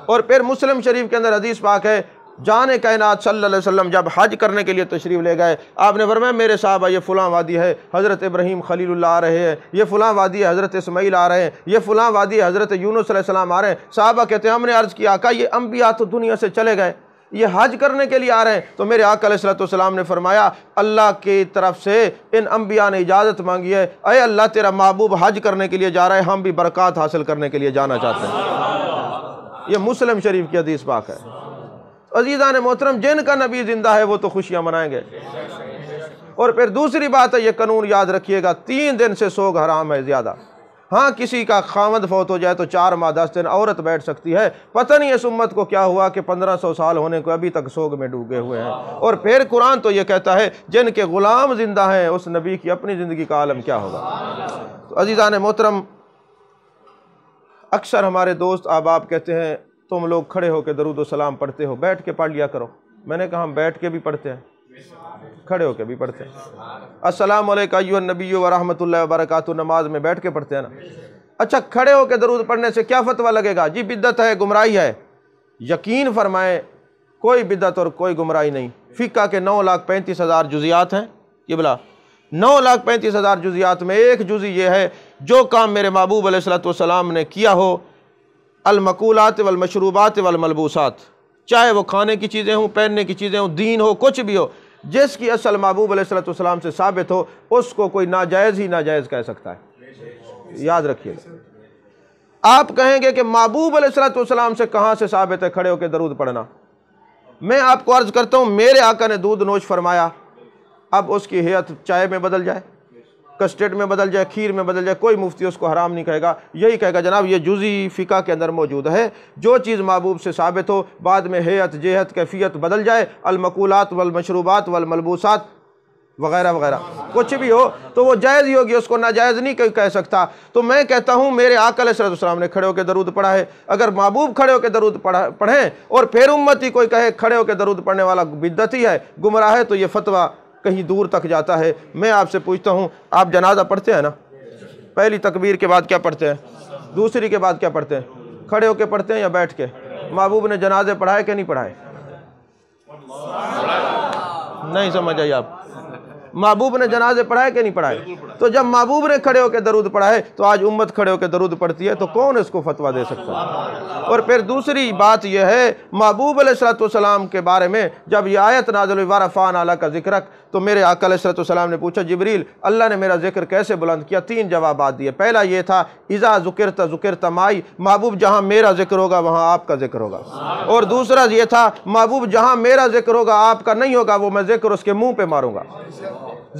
اور پھر مسلم شریف کے اندر حدیث پاک ہے، جان کائنات صلی اللہ علیہ وسلم جب حج کرنے کے لیے تشریف لے گئے، آپ نے فرمایا میرے صحابہ یہ فلاں وادی ہے حضرت ابراہیم خلیل اللہ آ رہے ہیں، یہ فلاں وادی ہے حضرت اسماعیل آ رہے ہیں، یہ فلاں وادی ہے حضرت یونس علیہ السلام آ رہے ہیں۔ صحابہ کہتے ہیں ہم نے عرض کیا آقا یہ انبیاء تو دنیا سے چلے گئے، یہ حج کرنے کے لیے آ رہے ہیں، تو میرے آقا علیہ السلام نے فرمایا اللہ کی طرف سے ان انبیاء نے اجازت مانگی ہے، اے اللہ تیرا محبوب حج کرنے کے لیے جا رہا ہے، ہم بھی برکات حاصل کرنے کے لیے جانا چاہتے ہیں۔ یہ مسلم شریف کی حدیث پاک ہے۔ عزیزان محترم جن کا نبی زندہ ہے وہ تو خوشیاں منائیں گے۔ اور پھر دوسری بات ہے یہ قانون یاد رکھیے گا، 3 دن سے سوگ حرام ہے زیادہ، ہاں کسی کا خامد فوت ہو جائے تو 4 ماہ 10 دن عورت بیٹھ سکتی ہے۔ پتہ نہیں اس امت کو کیا ہوا کہ 1500 سال ہونے کو ابھی تک سوگ میں ڈوبے ہوئے ہیں۔ اور پھر قرآن تو یہ کہتا ہے جن کے غلام زندہ ہیں اس نبی کی اپنی زندگی کا عالم کیا ہوگا۔ تو عزیزان محترم، اکثر ہمارے دوست احباب کہتے ہیں تم لوگ کھڑے ہو کے درود و سلام پڑھتے ہو، بیٹھ کے پڑھ لیا کرو۔ میں نے کہا ہم بیٹھ کے بھی پڑھتے ہیں، کھڑے ہو کے بھی پڑھتے ہیں۔ السلام علیکم ایھا النبی ورحمۃ اللہ وبرکاتہ نماز میں بیٹھ کے پڑھتے ہیں نا۔ اچھا کھڑے ہو کے درود پڑھنے سے کیا فتویٰ لگے گا؟ جی بدعت ہے، گمراہی ہے۔ یقین فرمائیں کوئی بدعت اور کوئی گمراہی نہیں۔ فقہ کے 9,35,000 جزیات ہیں، یہ بلا 9,35,000 جزیات میں ایک جزی یہ ہے جو کام میرے محبوب علیہ السلام نے کیا ہو، المقولات والمشروبات والملبوسات، چاہے وہ کھانے کی چیزیں ہوں، پہننے کی چیزیں ہوں، دین ہو، کچھ بھی ہو، جس کی اصل محبوب علیہ السلام سے ثابت ہو اس کو کوئی ناجائز ہی ناجائز کہہ سکتا ہے۔ یاد رکھیے گا۔ آپ کہیں گے کہ محبوب علیہ السلام سے کہاں سے ثابت ہے کھڑے ہو کے درود پڑھنا؟ میں آپ کو عرض کرتا ہوں میرے آقا نے دودھ نوش فرمایا، اب اس کی ہیئت چائے میں بدل جائے، کسٹرڈ میں بدل جائے، کھیر میں بدل جائے، کوئی مفتی اس کو حرام نہیں کہے گا، یہی کہے گا جناب یہ جزئی فقہ کے اندر موجود ہے۔ جو چیز محبوب سے ثابت ہو بعد میں ہیئت جہت کیفیت بدل جائے، المقولات والمشروبات والملبوسات وغیرہ وغیرہ کچھ بھی ہو تو وہ جائز ہی ہوگی، اس کو ناجائز نہیں کہہ سکتا۔ تو میں کہتا ہوں میرے آقا علیہ السلام نے کھڑے ہو کے درود پڑھا ہے، اگر محبوب کھڑے ہو کے درود پڑھیں اور پھر امتی کوئی کہے کھڑے ہو کے درود پڑھنے والا بدعتی ہے، گمراہ ہے، تو یہ فتویٰ کہیں دور تک جاتا ہے۔ میں آپ سے پوچھتا ہوں آپ جنازہ پڑھتے ہیں نا؟ پہلی تکبیر کے بعد کیا پڑھتے ہیں؟ دوسری کے بعد کیا پڑھتے ہیں؟ کھڑے ہو کے پڑھتے ہیں یا بیٹھ کے؟ محبوب نے جنازے پڑھائے کہ نہیں پڑھائے؟ نہیں سمجھ آئی آپ؟ محبوب نے جنازے پڑھائے کہ نہیں پڑھائے؟ تو جب محبوب نے کھڑے ہو کے درود پڑھائے تو آج امت کھڑے ہو کے درود پڑھتی ہے، تو کون اس کو فتویٰ دے سکتا ہے؟ اور پھر دوسری بات یہ ہے محبوب علیہ السلام کے بارے میں جب یہ آیت نازل ہوئی وَرَفَعْنَا لَكَ ذِكْرَكَ، تو میرے آقا علیہ السلام نے پوچھا جبریل اللہ نے میرا ذکر کیسے بلند کیا؟ 3 جوابات دیے۔ پہلا یہ تھا اِذَا ذُكِرْتَ ذُكِرْتَ مَعِي، محبوب جہاں میرا ذکر ہوگا وہاں آپ کا ذکر ہوگا۔ اور دوسرا یہ تھا محبوب جہاں میرا ذکر ہوگا آپ کا نہیں ہوگا، وہ میں ذکر اس کے منہ پہ ماروں گا۔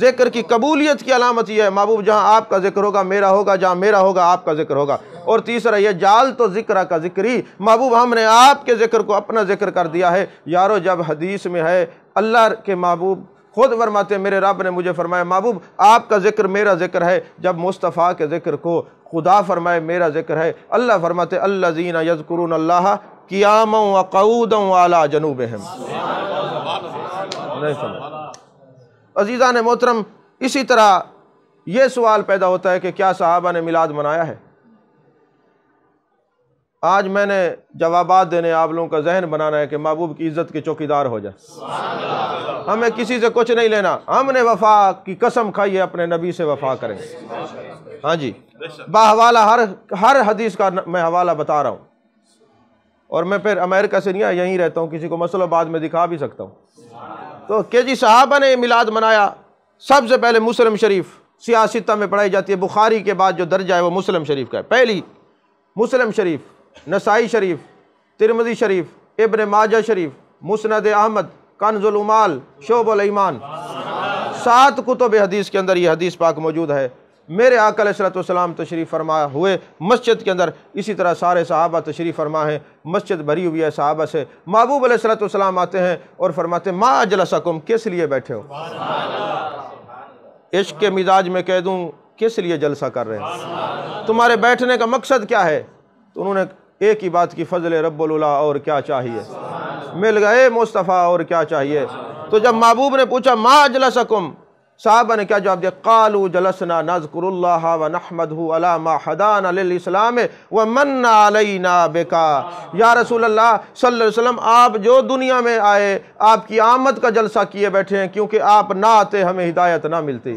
ذکر کی قبولیت کی علامت یہ ہے محبوب جہاں آپ کا ذکر ہوگا میرا ہوگا، جہاں میرا ہوگا آپ کا ذکر ہوگا۔ اور تیسرا یہ جال تو ذکر کا ذکری، محبوب ہم نے آپ کے ذکر کو اپنا ذکر کر دیا ہے۔ یارو جب حدیث میں ہے اللہ کے محبوب خود فرماتے ہیں میرے رب نے مجھے فرمایا محبوب آپ کا ذکر میرا ذکر ہے، جب مصطفیٰ کے ذکر کو خدا فرمائے میرا ذکر ہے، اللہ فرماتے الذین یذکرون اللہ قیاما وقعودا وعلی جنوبہم۔ نہیں سمجھ عزیزان محترم، اسی طرح یہ سوال پیدا ہوتا ہے کہ کیا صحابہ نے میلاد منایا ہے؟ آج میں نے جوابات دینے آپ لوگوں کا ذہن بنانا ہے کہ محبوب کی عزت کے چوکیدار ہو جائے۔ ہمیں کسی سے کچھ نہیں لینا، ہم نے وفا کی قسم کھائی ہے اپنے نبی سے وفا کریں گے۔ ہاں جی، باحوالہ ہر حدیث کا میں حوالہ بتا رہا ہوں، اور میں پھر امریکہ سے نہیں آیا، یہیں رہتا ہوں، کسی کو مسئلہ بعد میں دکھا بھی سکتا ہوں۔ تو کہ جی صحابہ نے میلاد منایا، سب سے پہلے مسلم شریف سیاستہ میں پڑھائی جاتی ہے، بخاری کے بعد جو درجہ ہے وہ مسلم شریف کا ہے۔ پہلی مسلم شریف، نسائی شریف، ترمذی شریف، ابن ماجہ شریف، مسند احمد، کنز العمال، شعب الایمان، 7 کتب حدیث کے اندر یہ حدیث پاک موجود ہے۔ میرے آقا علیہ السلام تشریف فرما ہوئے مسجد کے اندر، اسی طرح سارے صحابہ تشریف فرما ہیں، مسجد بھری ہوئی ہے صحابہ سے۔ محبوب علیہ السلام آتے ہیں اور فرماتے ہیں ما اجلسکم، کس لیے بیٹھے ہو؟ عشق کے مزاج میں کہہ دوں کس لیے جلسہ کر رہے ہیں؟ تمہارے بیٹھنے کا مقصد کیا ہے؟ تو انہوں نے ایک ہی بات کی فضل رب العلا، اور کیا چاہیے؟ مل گئے مصطفیٰ، اور کیا چاہیے؟ تو جب محبوب نے پوچھا ما اجلسکم، صحابہ نے کیا جواب دیا؟ قالوا جلسنا نذکر اللہ ونحمدہ علی ما ہدانا للاسلام ومن علینا بکا۔ یا رسول اللہ صلی اللہ علیہ وسلم آپ جو دنیا میں آئے آپ کی آمد کا جلسہ کیے بیٹھے ہیں، کیونکہ آپ نہ آتے ہمیں ہدایت نہ ملتی،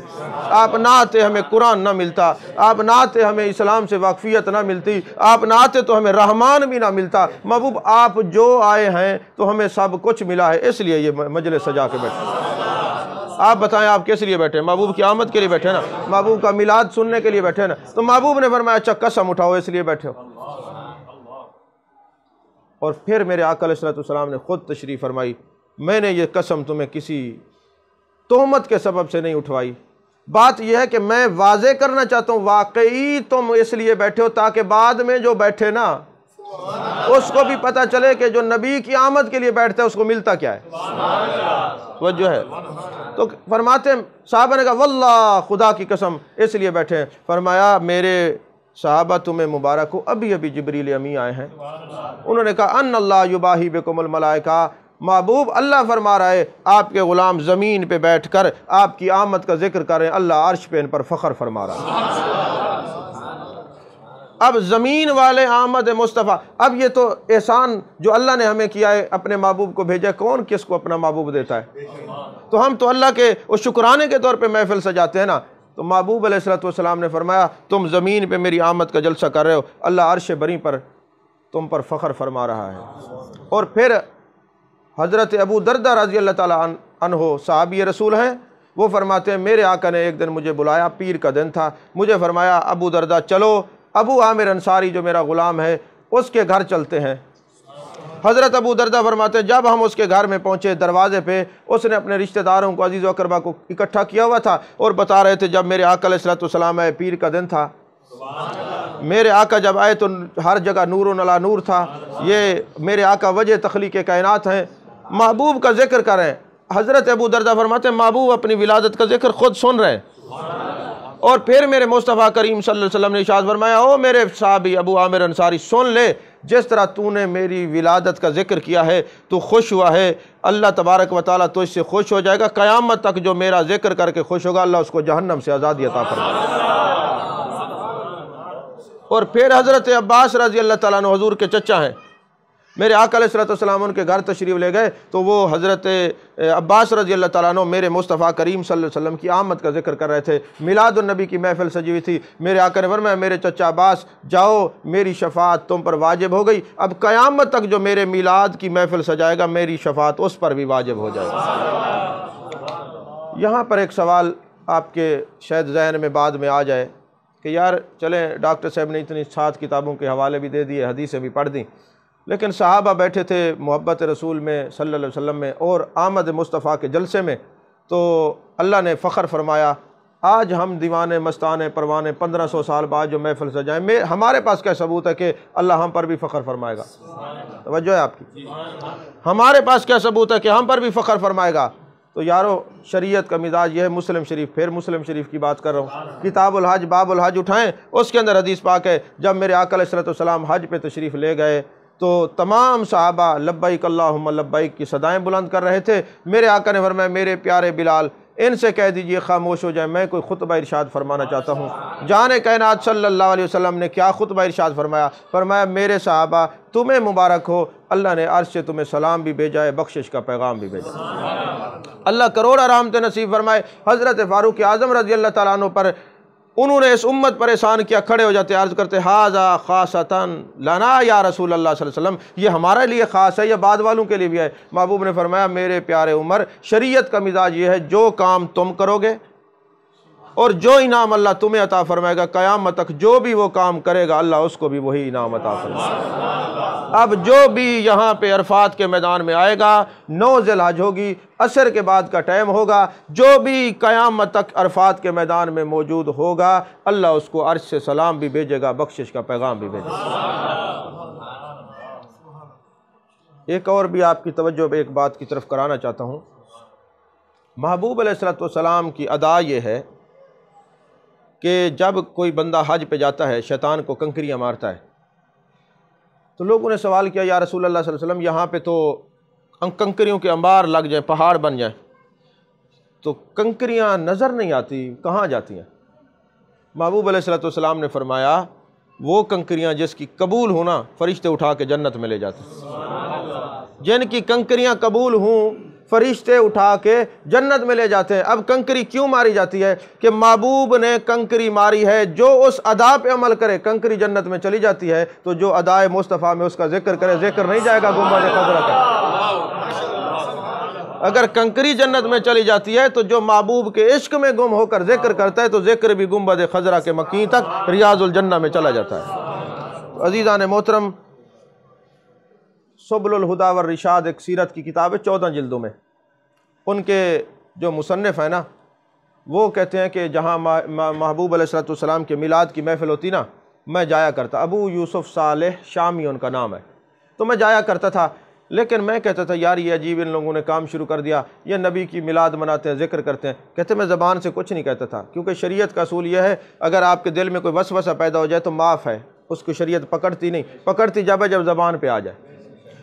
آپ نہ آتے ہمیں قرآن نہ ملتا، آپ نہ آتے ہمیں اسلام سے واقفیت نہ ملتی، آپ نہ آتے تو ہمیں رحمان بھی نہ ملتا۔ محبوب آپ جو آئے ہیں تو ہمیں سب کچھ ملا ہے، اس لیے یہ مجلس سجا کے بیٹھے۔ آپ بتائیں آپ کس لیے بیٹھے ہیں؟ محبوب کی آمد کے لیے بیٹھے ہیں نا، محبوب کا میلاد سننے کے لیے بیٹھے ہیں نا۔ تو محبوب نے فرمایا اچھا قسم اٹھاؤ اس لیے بیٹھے ہو۔ اور پھر میرے آقا علیہ السلام نے خود تشریف فرمائی، میں نے یہ قسم تمہیں کسی تہمت کے سبب سے نہیں اٹھوائی، بات یہ ہے کہ میں واضح کرنا چاہتا ہوں واقعی تم اس لیے بیٹھے ہو تاکہ بعد میں جو بیٹھے نا اس کو بھی پتہ چلے کہ جو نبی کی آمد کے لیے بیٹھتا ہے اس کو ملتا کیا ہے۔ وہ جو ہے تو فرماتے ہیں صحابہ نے کہا واللہ خدا کی قسم اس لیے بیٹھے ہیں۔ فرمایا میرے صحابہ تمہیں مبارک ہو، ابھی ابھی جبریل امی آئے ہیں۔ انہوں نے کہا ان اللہ یباہی بکم الملائکہ، محبوب اللہ فرما رہا ہے آپ کے غلام زمین پہ بیٹھ کر آپ کی آمد کا ذکر کر رہے ہیں، اللہ عرش پہ ان پر فخر فرما رہا ہے۔ اب زمین والے آمد مصطفیٰ، اب یہ تو احسان جو اللہ نے ہمیں کیا ہے، اپنے محبوب کو بھیجا، کون کس کو اپنا محبوب دیتا ہے؟ تو ہم تو اللہ کے اس شکرانے کے طور پہ محفل سجاتے ہیں نا۔ تو محبوب علیہ السلام نے فرمایا تم زمین پہ میری آمد کا جلسہ کر رہے ہو، اللہ عرش بری پر تم پر فخر فرما رہا ہے۔ اور پھر حضرت ابو دردہ رضی اللہ تعالیٰ عنہ صحابی رسول ہیں، وہ فرماتے ہیں میرے آقا نے ایک دن مجھے بلایا، پیر کا دن تھا، مجھے فرمایا ابو دردہ چلو ابو عامر انصاری جو میرا غلام ہے اس کے گھر چلتے ہیں۔ حضرت ابو دردہ فرماتے ہیں جب ہم اس کے گھر میں پہنچے، دروازے پہ اس نے اپنے رشتہ داروں کو، عزیز و اقربا کو اکٹھا کیا ہوا تھا اور بتا رہے تھے جب میرے آقا علیہ السلام آئے، پیر کا دن تھا، میرے آقا جب آئے تو ہر جگہ نور علی نور تھا، یہ میرے آقا وجہ تخلیق کائنات ہیں، محبوب کا ذکر کر رہے ہیں۔ حضرت ابو دردہ فرماتے ہیں محبوب اپنی ولادت کا ذکر خود سن رہے ہیں۔ اور پھر میرے مصطفیٰ کریم صلی اللہ علیہ وسلم نے ارشاد فرمایا او میرے صحابی ابو عامر انصاری سن لے، جس طرح تو نے میری ولادت کا ذکر کیا ہے تو خوش ہوا ہے، اللہ تبارک و تعالیٰ تو اس سے خوش ہو جائے گا، قیامت تک جو میرا ذکر کر کے خوش ہوگا اللہ اس کو جہنم سے آزادی عطا فرمائے گا۔ اور پھر حضرت عباس رضی اللہ تعالیٰ عنہ حضور کے چچا ہیں، میرے آقا علیہ السلام ان کے گھر تشریف لے گئے تو وہ حضرت عباس رضی اللہ تعالیٰ عنہ میرے مصطفیٰ کریم صلی اللہ علیہ وسلم کی آمد کا ذکر کر رہے تھے، میلاد النبی کی محفل سجی ہوئی تھی۔ میرے آقا نے فرمایا میرے چچا عباس جاؤ، میری شفاعت تم پر واجب ہو گئی، اب قیامت تک جو میرے میلاد کی محفل سجائے گا میری شفاعت اس پر بھی واجب ہو جائے گا۔ یہاں پر ایک سوال آپ کے شاید ذہن میں بعد میں آ جائے کہ یار چلیں ڈاکٹر صاحب نے اتنی 7 کتابوں کے حوالے بھی دے دیے، حدیثیں بھی پڑھ دیں، لیکن صحابہ بیٹھے تھے محبت رسول میں صلی اللہ علیہ وسلم میں اور آمد مصطفیٰ کے جلسے میں، تو اللہ نے فخر فرمایا آج ہم دیوانے مستانے پروانے 1500 سال بعد جو محفل سجائیں، ہمارے پاس کیا ثبوت ہے کہ اللہ ہم پر بھی فخر فرمائے گا؟ توجہ ہے آپ کی؟ ہمارے پاس کیا ثبوت ہے کہ ہم پر بھی فخر فرمائے گا؟ تو یارو شریعت کا مزاج یہ ہے، مسلم شریف، پھر مسلم شریف کی بات کر رہا ہوں، کتاب الحج باب الحج اٹھائیں، اس کے اندر حدیث پاک ہے جب میرے آقا علیہ السلام حج پہ تشریف لے گئے تو تمام صحابہ لبیک اللہم لبیک کی صدائیں بلند کر رہے تھے۔ میرے آقا نے فرمایا میرے پیارے بلال ان سے کہہ دیجئے خاموش ہو جائیں، میں کوئی خطبہ ارشاد فرمانا چاہتا ہوں۔ جان کائنات صلی اللہ علیہ وسلم نے کیا خطبہ ارشاد فرمایا؟ فرمایا میرے صحابہ تمہیں مبارک ہو، اللہ نے عرش سے تمہیں سلام بھی بھیجا ہے، بخشش کا پیغام بھی بھیجا ہے۔ اللہ کروڑ رحمتیں نصیب فرمائے۔ حضرت فاروق اعظم رضی اللہ تعالیٰ عنہ پر انہوں نے اس امت پر احسان کیا، کھڑے ہو جاتے عرض کرتے ھذا خاصتاً لنا یا رسول اللہ صلی اللہ علیہ وسلم، یہ ہمارے لیے خاص ہے یا بعد والوں کے لیے بھی ہے؟ محبوب نے فرمایا میرے پیارے عمر شریعت کا مزاج یہ ہے جو کام تم کرو گے اور جو انعام اللہ تمہیں عطا فرمائے گا قیامت تک جو بھی وہ کام کرے گا اللہ اس کو بھی وہی انعام عطا فرمائے گا۔ اب جو بھی یہاں پہ عرفات کے میدان میں آئے گا، 9 ذی الحج ہوگی، عصر کے بعد کا ٹائم ہوگا، جو بھی قیامت تک عرفات کے میدان میں موجود ہوگا اللہ اس کو عرش سے سلام بھی بھیجے گا، بخشش کا پیغام بھی بھیجے گا۔ ایک اور بھی آپ کی توجہ ایک بات کی طرف کرانا چاہتا ہوں، محبوب علیہ السلام کی ادا یہ ہے کہ جب کوئی بندہ حج پہ جاتا ہے شیطان کو کنکریاں مارتا ہے، تو لوگوں نے سوال کیا یا رسول اللہ صلی اللہ علیہ وسلم یہاں پہ تو کنکریوں کے انبار لگ جائیں، پہاڑ بن جائیں، تو کنکریاں نظر نہیں آتی، کہاں جاتی ہیں؟ محبوب علیہ السلام نے فرمایا وہ کنکریاں جس کی قبول ہونا فرشتے اٹھا کے جنت میں لے جاتے ہیں، جن کی کنکریاں قبول ہوں فرشتے اٹھا کے جنت میں لے جاتے ہیں۔ اب کنکری کیوں ماری جاتی ہے؟ کہ محبوب نے کنکری ماری ہے، جو اس ادا پہ عمل کرے کنکری جنت میں چلی جاتی ہے، تو جو ادائے مصطفیٰ میں اس کا ذکر کرے ذکر نہیں جائے گا گنبد خضرا کا۔ اگر کنکری جنت میں چلی جاتی ہے تو جو محبوب کے عشق میں گم ہو کر ذکر کرتا ہے تو ذکر بھی گنبد خضرا کے مکین تک ریاض الجنہ میں چلا جاتا ہے۔ عزیزان محترم، سبل الہدی والرشاد ایک سیرت کی کتاب ہے 14 جلدوں میں، ان کے جو مصنف ہیں نا وہ کہتے ہیں کہ جہاں محبوب علیہ السلام کے میلاد کی محفل ہوتی نا، میں جایا کرتا۔ ابو یوسف صالح شامی ان کا نام ہے، تو میں جایا کرتا تھا، لیکن میں کہتا تھا یار یہ عجیب ان لوگوں نے کام شروع کر دیا، یہ نبی کی میلاد مناتے ہیں، ذکر کرتے ہیں۔ کہتے میں زبان سے کچھ نہیں کہتا تھا، کیونکہ شریعت کا اصول یہ ہے اگر آپ کے دل میں کوئی وسوسہ پیدا ہو جائے تو معاف ہے، اس کو شریعت پکڑتی نہیں، پکڑتی جب زبان پہ آ جائے۔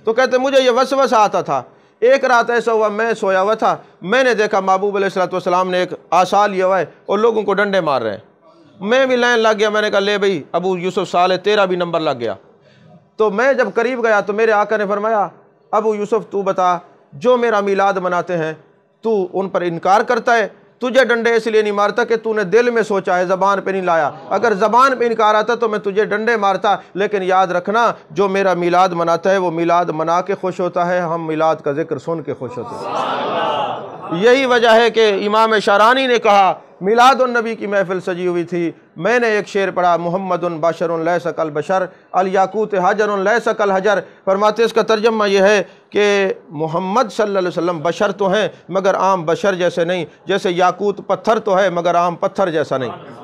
تو کہتے مجھے یہ وسوسہ آتا تھا۔ ایک رات ایسا ہوا، میں سویا ہوا تھا، میں نے دیکھا محبوب علیہ السلام نے ایک عصا لیا ہوا ہے اور لوگوں کو ڈنڈے مار رہے ہیں۔ میں بھی لائن لگ گیا، میں نے کہا لے بھئی ابو یوسف صالح تیرا بھی نمبر لگ گیا۔ تو میں جب قریب گیا تو میرے آقا نے فرمایا ابو یوسف تو بتا، جو میرا میلاد مناتے ہیں تو ان پر انکار کرتا ہے، تجھے ڈنڈے اس لیے نہیں مارتا کہ تو نے دل میں سوچا ہے، زبان پہ نہیں لایا۔ اگر زبان پہ انکار آتا تو میں تجھے ڈنڈے مارتا، لیکن یاد رکھنا جو میرا میلاد مناتا ہے وہ میلاد منا کے خوش ہوتا ہے، ہم میلاد کا ذکر سن کے خوش ہوتے ہیں۔ یہی وجہ ہے کہ امام شارانی نے کہا میلاد النبی کی محفل سجی ہوئی تھی، میں نے ایک شعر پڑھا محمد بشر لیس کالبشر الیاقوت حجر لیس کالحجر، فرماتے اس کا ترجمہ یہ ہے کہ محمد صلی اللہ علیہ وسلم بشر تو ہیں مگر عام بشر جیسے نہیں، جیسے یاقوت پتھر تو ہے مگر عام پتھر جیسا نہیں۔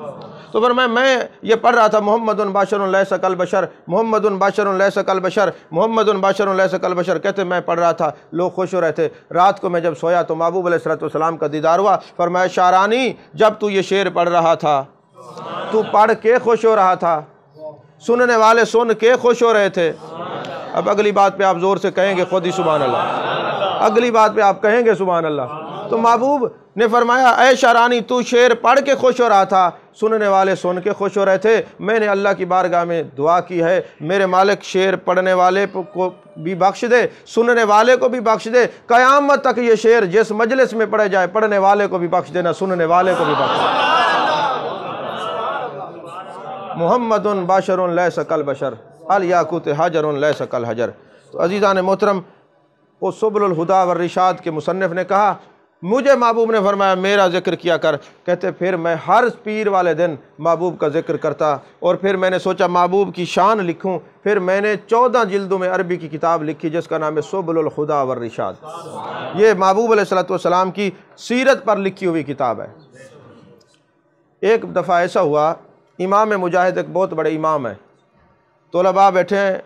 تو فرمایا میں یہ پڑھ رہا تھا محمد بشر لیس کالبشر، محمد بشر لیس کالبشر، محمد بشر لیس کالبشر، کہتے میں پڑھ رہا تھا، لوگ خوش ہو رہے تھے۔ رات کو میں جب سویا تو محبوب علیہ السلام کا دیدار ہوا، فرمایا شارانی جب تو یہ شعر پڑھ رہا تھا تو پڑھ کے خوش ہو رہا تھا، سننے والے سن کے خوش ہو رہے تھے۔ اب اگلی بات پہ آپ زور سے کہیں گے خود ہی سبحان اللہ، اگلی بات پہ آپ کہیں گے سبحان اللہ۔ تو محبوب نے فرمایا اے شارانی تو شعر پڑھ کے خوش ہو رہا تھا، سننے والے سن کے خوش ہو رہے تھے، میں نے اللہ کی بارگاہ میں دعا کی ہے میرے مالک شعر پڑھنے والے کو بھی بخش دے، سننے والے کو بھی بخش دے، قیامت تک یہ شعر جس مجلس میں پڑھے جائے پڑھنے والے کو بھی بخش دینا، سننے والے کو بھی بخش دینا۔ محمد بشر لیس کالبشر الیاقوت حجر لیس کالحجر۔ تو عزیزان محترم، وہ سبل الہدی والرشاد کے مصنف نے کہا مجھے محبوب نے فرمایا میرا ذکر کیا کر، کہتے پھر میں ہر پیر والے دن محبوب کا ذکر کرتا، اور پھر میں نے سوچا محبوب کی شان لکھوں، پھر میں نے 14 جلدوں میں عربی کی کتاب لکھی جس کا نام ہے سبل الہدی والرشاد۔ یہ محبوب علیہ السلام کی سیرت پر لکھی ہوئی کتاب ہے۔ ایک دفعہ ایسا ہوا، امام مجاہد ایک بہت بڑے امام ہیں، طلباء بیٹھے ہیں،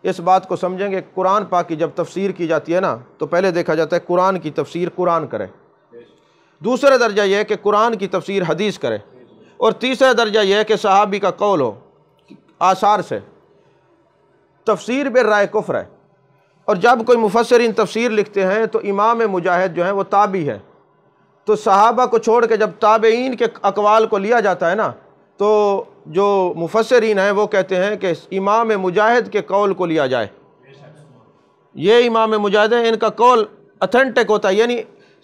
اس بات کو سمجھیں گے قرآن پاک کی جب تفسیر کی جاتی ہے نا تو پہلے دیکھا جاتا ہے قرآن کی تفسیر قرآن کرے، دوسرا درجہ یہ ہے کہ قرآن کی تفسیر حدیث کرے، اور تیسرا درجہ یہ ہے کہ صحابی کا قول ہو آثار سے۔ تفسیر بالرائے کفر ہے، اور جب کوئی مفسرین تفسیر لکھتے ہیں تو امام مجاہد جو ہیں وہ تابعی ہیں، تو صحابہ کو چھوڑ کے جب تابعین کے اقوال کو لیا جاتا ہے نا تو جو مفسرین ہیں وہ کہتے ہیں کہ امام مجاہد کے قول کو لیا جائے۔ یہ امام مجاہد ہیں، ان کا قول اتھینٹک ہوتا ہے، یعنی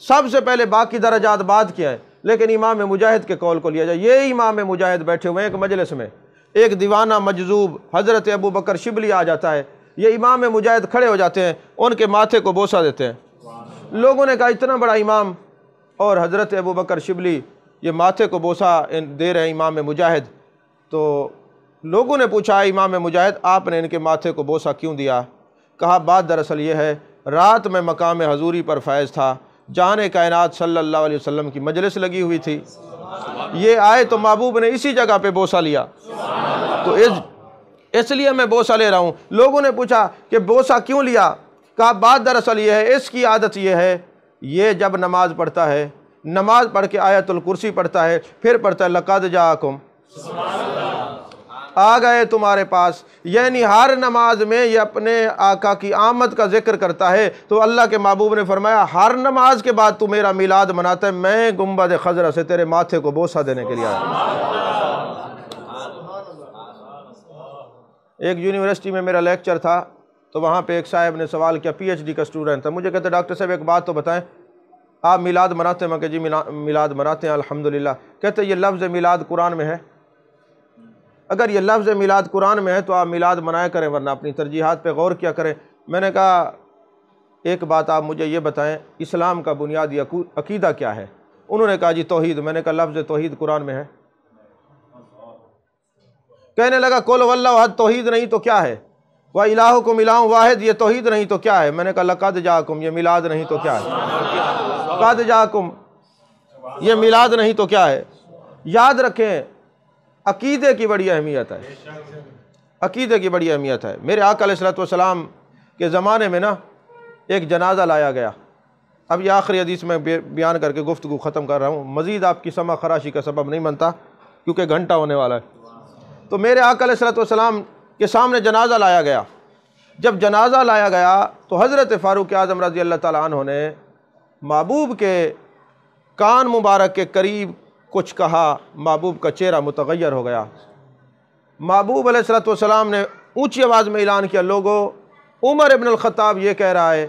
سب سے پہلے باقی درجات بعد کیا ہے، لیکن امام مجاہد کے قول کو لیا جائے۔ یہ امام مجاہد بیٹھے ہوئے ہیں ایک مجلس میں، ایک دیوانہ مجذوب حضرت ابو بکر شبلی آ جاتا ہے، یہ امام مجاہد کھڑے ہو جاتے ہیں، ان کے ماتھے کو بوسہ دیتے ہیں۔ لوگوں نے کہا اتنا بڑا امام اور حضرت ابو بکر شبلی یہ ماتھے کو بوسہ دے رہے ہیں امام مجاہد، تو لوگوں نے پوچھا امام مجاہد آپ نے ان کے ماتھے کو بوسہ کیوں دیا؟ کہا بات دراصل یہ ہے رات میں مقام حضوری پر فائز تھا، جان کائنات صلی اللہ علیہ وسلم کی مجلس لگی ہوئی تھی، یہ آئے تو محبوب نے اسی جگہ پہ بوسہ لیا، تو اس لیے میں بوسہ لے رہا ہوں۔ لوگوں نے پوچھا کہ بوسہ کیوں لیا؟ کہا بات دراصل یہ ہے اس کی عادت یہ ہے، یہ جب نماز پڑھتا ہے، نماز پڑھ کے آیت الکرسی پڑھتا ہے، پھر پڑھتا ہے لقد جاءکم، آ گئے تمہارے پاس، یعنی ہر نماز میں یہ اپنے آقا کی آمد کا ذکر کرتا ہے۔ تو اللہ کے محبوب نے فرمایا ہر نماز کے بعد تو میرا میلاد مناتا ہے، میں گنبد خضرا سے تیرے ماتھے کو بوسہ دینے کے لیے آیا۔ ایک یونیورسٹی میں میرا لیکچر تھا تو وہاں پہ ایک صاحب نے سوال کیا، پی ایچ ڈی کا اسٹوڈنٹ تھا، مجھے کہتے ڈاکٹر صاحب ایک بات تو بتائیں آپ میلاد مناتے ہیں؟ میں کہ جی میلاد مناتے ہیں الحمدللہ۔ کہتے یہ لفظ میلاد قرآن میں ہے؟ اگر یہ لفظ میلاد قرآن میں ہے تو آپ میلاد منایا کریں، ورنہ اپنی ترجیحات پہ غور کیا کریں۔ میں نے کہا ایک بات آپ مجھے یہ بتائیں اسلام کا بنیادی عقیدہ کیا ہے؟ انہوں نے کہا جی توحید۔ میں نے کہا لفظ توحید قرآن میں ہے؟ کہنے لگا قل هو اللہ احد توحید نہیں تو کیا ہے؟ وَإِلَٰهُكُمْ إِلَٰهٌ واحد یہ توحید نہیں تو کیا ہے؟ میں نے کہا لقد جاءکم یہ میلاد نہیں تو کیا ہے؟ قد جاءکم یہ میلاد نہیں تو کیا ہے؟ یاد رکھیں عقیدے کی بڑی اہمیت ہے، عقیدے کی بڑی اہمیت ہے۔ میرے آقا علیہ الصلوۃ والسلام کے زمانے میں نا ایک جنازہ لایا گیا۔ اب یہ آخری حدیث میں بیان کر کے گفتگو ختم کر رہا ہوں، مزید آپ کی سمع خراشی کا سبب نہیں بنتا کیونکہ گھنٹہ ہونے والا ہے۔ تو میرے آقا علیہ الصلوۃ والسلام کے سامنے جنازہ لایا گیا۔ جب جنازہ لایا گیا تو حضرت فاروق اعظم رضی اللہ تعالیٰ عنہ نے محبوب کے کان مبارک کے قریب کچھ کہا، محبوب کا چہرہ متغیر ہو گیا۔ محبوب علیہ الصلوۃ والسلام نے اونچی آواز میں اعلان کیا، لوگو عمر ابن الخطاب یہ کہہ رہا ہے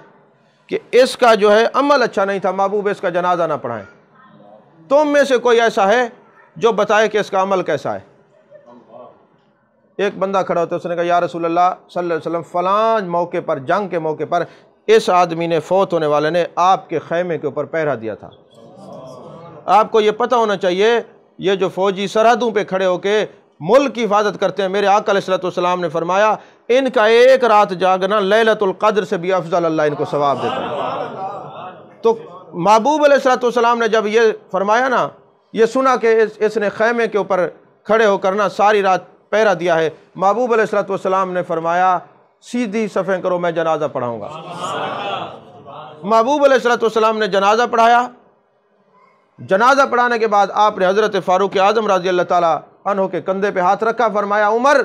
کہ اس کا جو ہے عمل اچھا نہیں تھا، محبوب اس کا جنازہ نہ پڑھائیں۔ تم میں سے کوئی ایسا ہے جو بتائے کہ اس کا عمل کیسا ہے؟ ایک بندہ کھڑا ہوتا ہے، اس نے کہا یا رسول اللہ صلی اللہ علیہ وسلم فلاں موقع پر، جنگ کے موقع پر اس آدمی نے، فوت ہونے والے نے آپ کے خیمے کے اوپر پہرا دیا تھا۔ آپ کو یہ پتہ ہونا چاہیے یہ جو فوجی سرحدوں پہ کھڑے ہو کے ملک کی حفاظت کرتے ہیں، میرے آقا علیہ الصلوۃ والسلام نے فرمایا ان کا ایک رات جاگنا لیلۃ القدر سے بھی افضل اللہ ان کو ثواب دیتا ہے۔ تو محبوب علیہ الصلوۃ والسلام نے جب یہ فرمایا نا، یہ سنا کہ اس نے خیمے کے اوپر کھڑے ہو کر نا ساری رات پہرا دیا ہے، محبوب علیہ الصلوۃ والسلام نے فرمایا سیدھی صفیں کرو، میں جنازہ پڑھاؤں گا۔ محبوب علیہ الصلوۃ والسلام نے جنازہ پڑھایا۔ جنازہ پڑھانے کے بعد آپ نے حضرت فاروق اعظم رضی اللہ تعالیٰ عنہ کے کندھے پہ ہاتھ رکھا، فرمایا عمر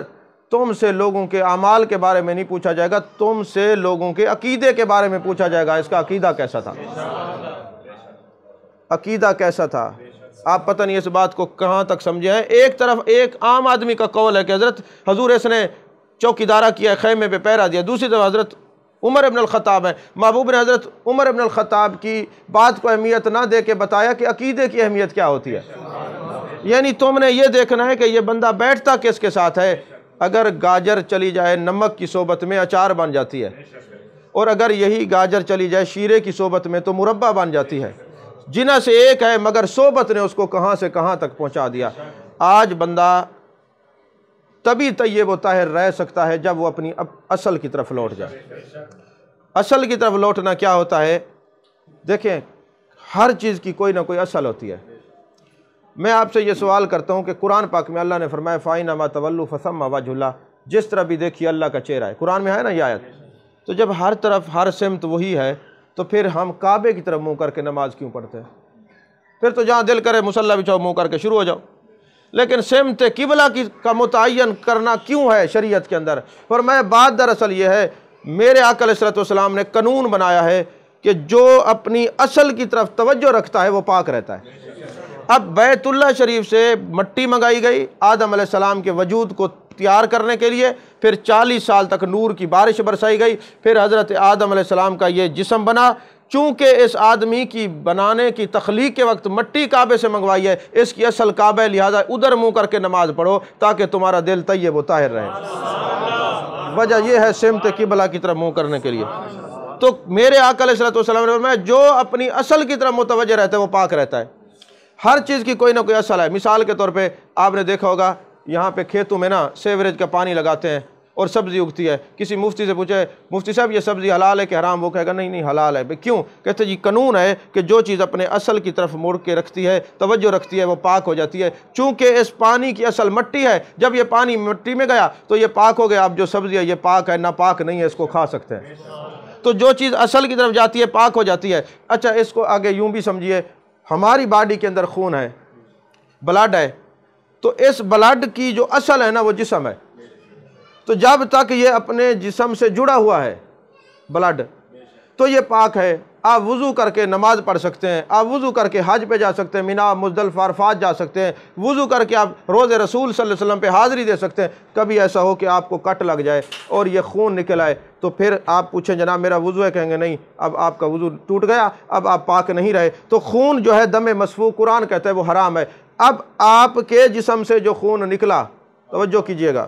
تم سے لوگوں کے اعمال کے بارے میں نہیں پوچھا جائے گا، تم سے لوگوں کے عقیدے کے بارے میں پوچھا جائے گا، اس کا عقیدہ کیسا تھا، عقیدہ کیسا تھا۔ آپ پتہ نہیں اس بات کو کہاں تک سمجھے ہیں۔ ایک طرف ایک عام آدمی کا قول ہے کہ حضرت حضور اس نے چوکیدارہ کیا، خیمے پہ پہرا دیا، دوسری طرف حضرت عمر ابن الخطاب ہے، محبوب نے حضرت عمر ابن الخطاب کی بات کو اہمیت نہ دے کے بتایا کہ عقیدے کی اہمیت کیا ہوتی ہے۔ یعنی تم نے یہ دیکھنا ہے کہ یہ بندہ بیٹھتا کس کے ساتھ ہے۔ اگر گاجر چلی جائے نمک کی صحبت میں اچار بن جاتی ہے، اور اگر یہی گاجر چلی جائے شیرے کی صحبت میں تو مربع بن جاتی ہے۔ جنہ سے ایک ہے مگر صحبت نے اس کو کہاں سے کہاں تک پہنچا دیا۔ آج بندہ تبھی طیب و طاہر رہ سکتا ہے جب وہ اپنی اصل کی طرف لوٹ جائے۔ اصل کی طرف لوٹنا کیا ہوتا ہے؟ دیکھیں ہر چیز کی کوئی نہ کوئی اصل ہوتی ہے۔ میں آپ سے یہ سوال کرتا ہوں کہ قرآن پاک میں اللہ نے فرمایا فَإِنَّمَا تَوَلُّوا فَثَمَّ وَجْهُ اللَّهِ، جس طرح بھی دیکھیے اللہ کا چہرہ ہے، قرآن میں ہے نا یہ آیت۔ تو جب ہر طرف ہر سمت وہی ہے تو پھر ہم کعبے کی طرف منہ کر کے نماز کیوں پڑھتے ہیں؟ پھر تو جہاں دل کرے مصلی بچھاؤ منہ کر کے شروع ہو جاؤ۔ لیکن سمت قبلہ کا متعین کرنا کیوں ہے شریعت کے اندر؟ فرمایا بات دراصل یہ ہے، میرے آقا علیہ الصلوۃ والسلام نے قانون بنایا ہے کہ جو اپنی اصل کی طرف توجہ رکھتا ہے وہ پاک رہتا ہے۔ اب بیت اللہ شریف سے مٹی منگائی گئی آدم علیہ السلام کے وجود کو تیار کرنے کے لیے، پھر 40 سال تک نور کی بارش برسائی گئی، پھر حضرت آدم علیہ السلام کا یہ جسم بنا۔ چونکہ اس آدمی کی بنانے کی تخلیق کے وقت مٹی کعبے سے منگوائی ہے، اس کی اصل کعبہ ہے، لہٰذا ادھر منہ کر کے نماز پڑھو تاکہ تمہارا دل طیب و طاہر رہے۔ وجہ یہ ہے سمت قبلہ کی طرف منہ کرنے کے لیے۔ تو میرے آقا علیہ الصلوۃ والسلام نے فرمایا جو اپنی اصل کی طرف متوجہ رہتا ہے وہ پاک رہتا ہے۔ ہر چیز کی کوئی نہ کوئی اصل ہے۔ مثال کے طور پہ آپ نے دیکھا ہوگا یہاں پہ کھیتوں میں نا سیوریج کا پانی لگاتے ہیں اور سبزی اگتی ہے، کسی مفتی سے پوچھے مفتی صاحب یہ سبزی حلال ہے کہ حرام؟ وہ کہے گا نہیں نہیں حلال ہے۔ کیوں؟ کہتے جی قانون ہے کہ جو چیز اپنے اصل کی طرف مڑ کے رکھتی ہے، توجہ رکھتی ہے، وہ پاک ہو جاتی ہے۔ چونکہ اس پانی کی اصل مٹی ہے، جب یہ پانی مٹی میں گیا تو یہ پاک ہو گیا۔ اب جو سبزی ہے یہ پاک ہے، نہ پاک نہیں ہے، اس کو کھا سکتے ہیں۔ تو جو چیز اصل کی طرف جاتی ہے پاک ہو جاتی ہے۔ اچھا اس کو آگے یوں بھی سمجھیے، ہماری باڈی کے اندر خون ہے، بلڈ ہے، تو اس بلڈ کی جو اصل ہے نا وہ جسم ہے۔ تو جب تک یہ اپنے جسم سے جڑا ہوا ہے بلڈ تو یہ پاک ہے۔ آپ وضو کر کے نماز پڑھ سکتے ہیں، آپ وضو کر کے حج پہ جا سکتے ہیں، مینا مزدلفہ عرفات جا سکتے ہیں، وضو کر کے آپ روزے رسول صلی اللہ علیہ وسلم پہ حاضری دے سکتے ہیں۔ کبھی ایسا ہو کہ آپ کو کٹ لگ جائے اور یہ خون نکل آئے تو پھر آپ پوچھیں جناب میرا وضو ہے، کہیں گے نہیں، اب آپ کا وضو ٹوٹ گیا، اب آپ پاک نہیں رہے۔ تو خون جو ہے دم مسفوح قرآن کہتا ہے وہ حرام ہے۔ اب آپ کے جسم سے جو خون نکلا، توجہ کیجئے گا،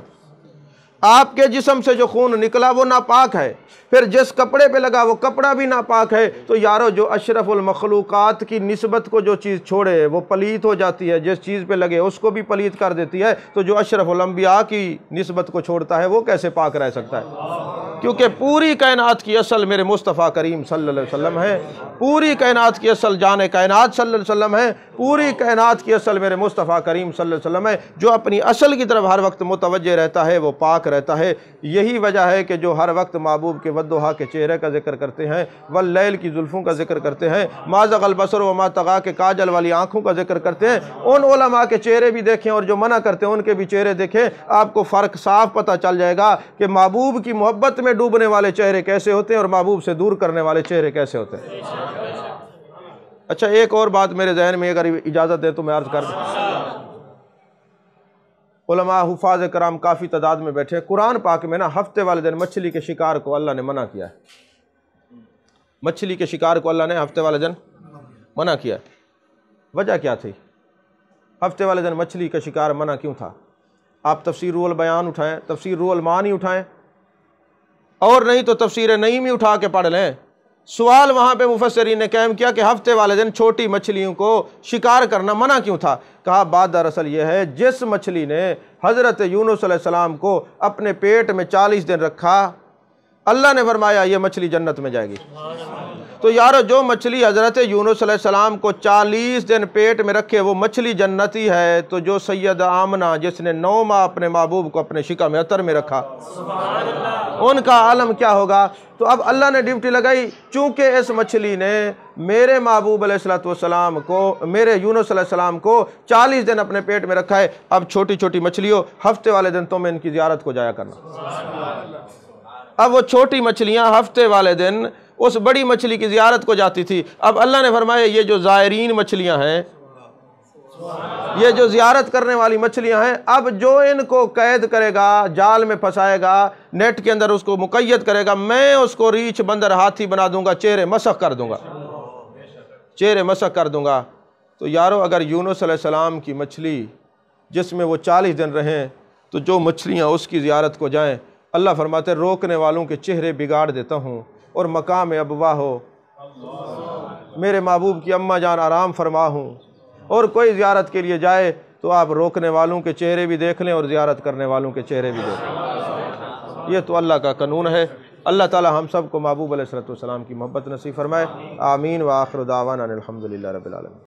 آپ کے جسم سے جو خون نکلا وہ ناپاک ہے، پھر جس کپڑے پہ لگا وہ کپڑا بھی ناپاک ہے، تو یارو جو اشرف المخلوقات کی نسبت کو جو چیز چھوڑے وہ پلیت ہو جاتی ہے، جس چیز پہ لگے اس کو بھی پلیت کر دیتی ہے، تو جو اشرف الانبیاء کی نسبت کو چھوڑتا ہے وہ کیسے پاک رہ سکتا ہے؟ کیونکہ پوری کائنات کی اصل میرے مصطفیٰ کریم صلی اللہ علیہ وسلم ہے، پوری کائنات کی اصل جان کائنات صلی اللہ علیہ وسلم ہے، پوری کائنات کی اصل میرے مصطفیٰ کریم صلی اللہ علیہ وسلم ہے۔ جو اپنی اصل کی طرف ہر وقت متوجہ رہتا ہے وہ پاک رہتا ہے۔ یہی وجہ ہے کہ جو ہر وقت محبوب کے والضحیٰ کے چہرے کا ذکر کرتے ہیں، واللیل کی زلفوں کا ذکر کرتے ہیں، ما زغ البصر وما طغیٰ کے کاجل والی آنکھوں کا ذکر کرتے ہیں، ان علماء کے چہرے بھی دیکھیں اور جو منع کرتے ہیں ان کے بھی چہرے دیکھیں، آپ کو فرق صاف پتہ چل جائے گا کہ محبوب کی محبت میں ڈوبنے والے چہرے کیسے ہوتے ہیں اور محبوب سے دور کرنے والے چہرے کیسے ہوتے ہیں۔ اچھا، ایک اور بات میرے ذہن میں اگر اجازت دے تو میں عرض کر دوں۔ علماء حفاظ کرام کافی تعداد میں بیٹھے، قرآن پاک میں نا ہفتے والے دن مچھلی کے شکار کو اللہ نے منع کیا ہے۔ مچھلی کے شکار کو اللہ نے ہفتے والے دن منع کیا ہے۔ وجہ کیا تھی؟ ہفتے والے دن مچھلی کا شکار منع کیوں تھا؟ آپ تفسیر روح البیان اٹھائیں، تفسیر روح المعانی اٹھائیں، اور نہیں تو تفسیر نعیمی اٹھا کے پڑھ لیں۔ سوال وہاں پہ مفسرین نے قائم کیا کہ ہفتے والے دن چھوٹی مچھلیوں کو شکار کرنا منع کیوں تھا؟ کہا بات دراصل یہ ہے، جس مچھلی نے حضرت یونس علیہ السلام کو اپنے پیٹ میں 40 دن رکھا، اللہ نے فرمایا یہ مچھلی جنت میں جائے گی۔ تو یارو جو مچھلی حضرت یونس علیہ السلام کو 40 دن پیٹ میں رکھے وہ مچھلی جنتی ہے، تو جو سید آمنہ جس نے 9 ماہ اپنے محبوب کو اپنے شکم عطر میں رکھا، ان کا عالم کیا ہوگا؟ تو اب اللہ نے ڈیوٹی لگائی، چونکہ اس مچھلی نے میرے محبوب علیہ السلام کو، میرے یونس علیہ السلام کو 40 دن اپنے پیٹ میں رکھا ہے، اب چھوٹی چھوٹی مچھلیوں ہفتے والے دن تم ان کی زیارت کو جایا کرنا۔ اب وہ چھوٹی مچھلیاں ہفتے والے دن اس بڑی مچھلی کی زیارت کو جاتی تھی۔ اب اللہ نے فرمایا یہ جو زائرین مچھلیاں ہیں، یہ جو زیارت کرنے والی مچھلیاں ہیں، اب جو ان کو قید کرے گا، جال میں پھنسائے گا، نیٹ کے اندر اس کو مقید کرے گا، میں اس کو ریچھ بندر ہاتھی بنا دوں گا، چہرے مسخ کر دوں گا، چہرے مسخ کر دوں گا۔ تو یارو اگر یونس علیہ السلام کی مچھلی جس میں وہ 40 دن رہیں، تو جو مچھلیاں اس کی زیارت کو جائیں، اللہ فرماتے روکنے والوں کے چہرے بگاڑ دیتا ہوں، اور مقام ابوا ہو میرے محبوب کی اماں جان آرام فرما ہوں، اور کوئی زیارت کے لیے جائے تو آپ روکنے والوں کے چہرے بھی دیکھ لیں اور زیارت کرنے والوں کے چہرے بھی دیکھ لیں۔ یہ تو اللہ کا قانون ہے۔ اللہ تعالی ہم سب کو محبوب علیہ السلام کی محبت نصیب فرمائے۔ آمین۔ وآخر دعوانا الحمدللہ رب العالمین۔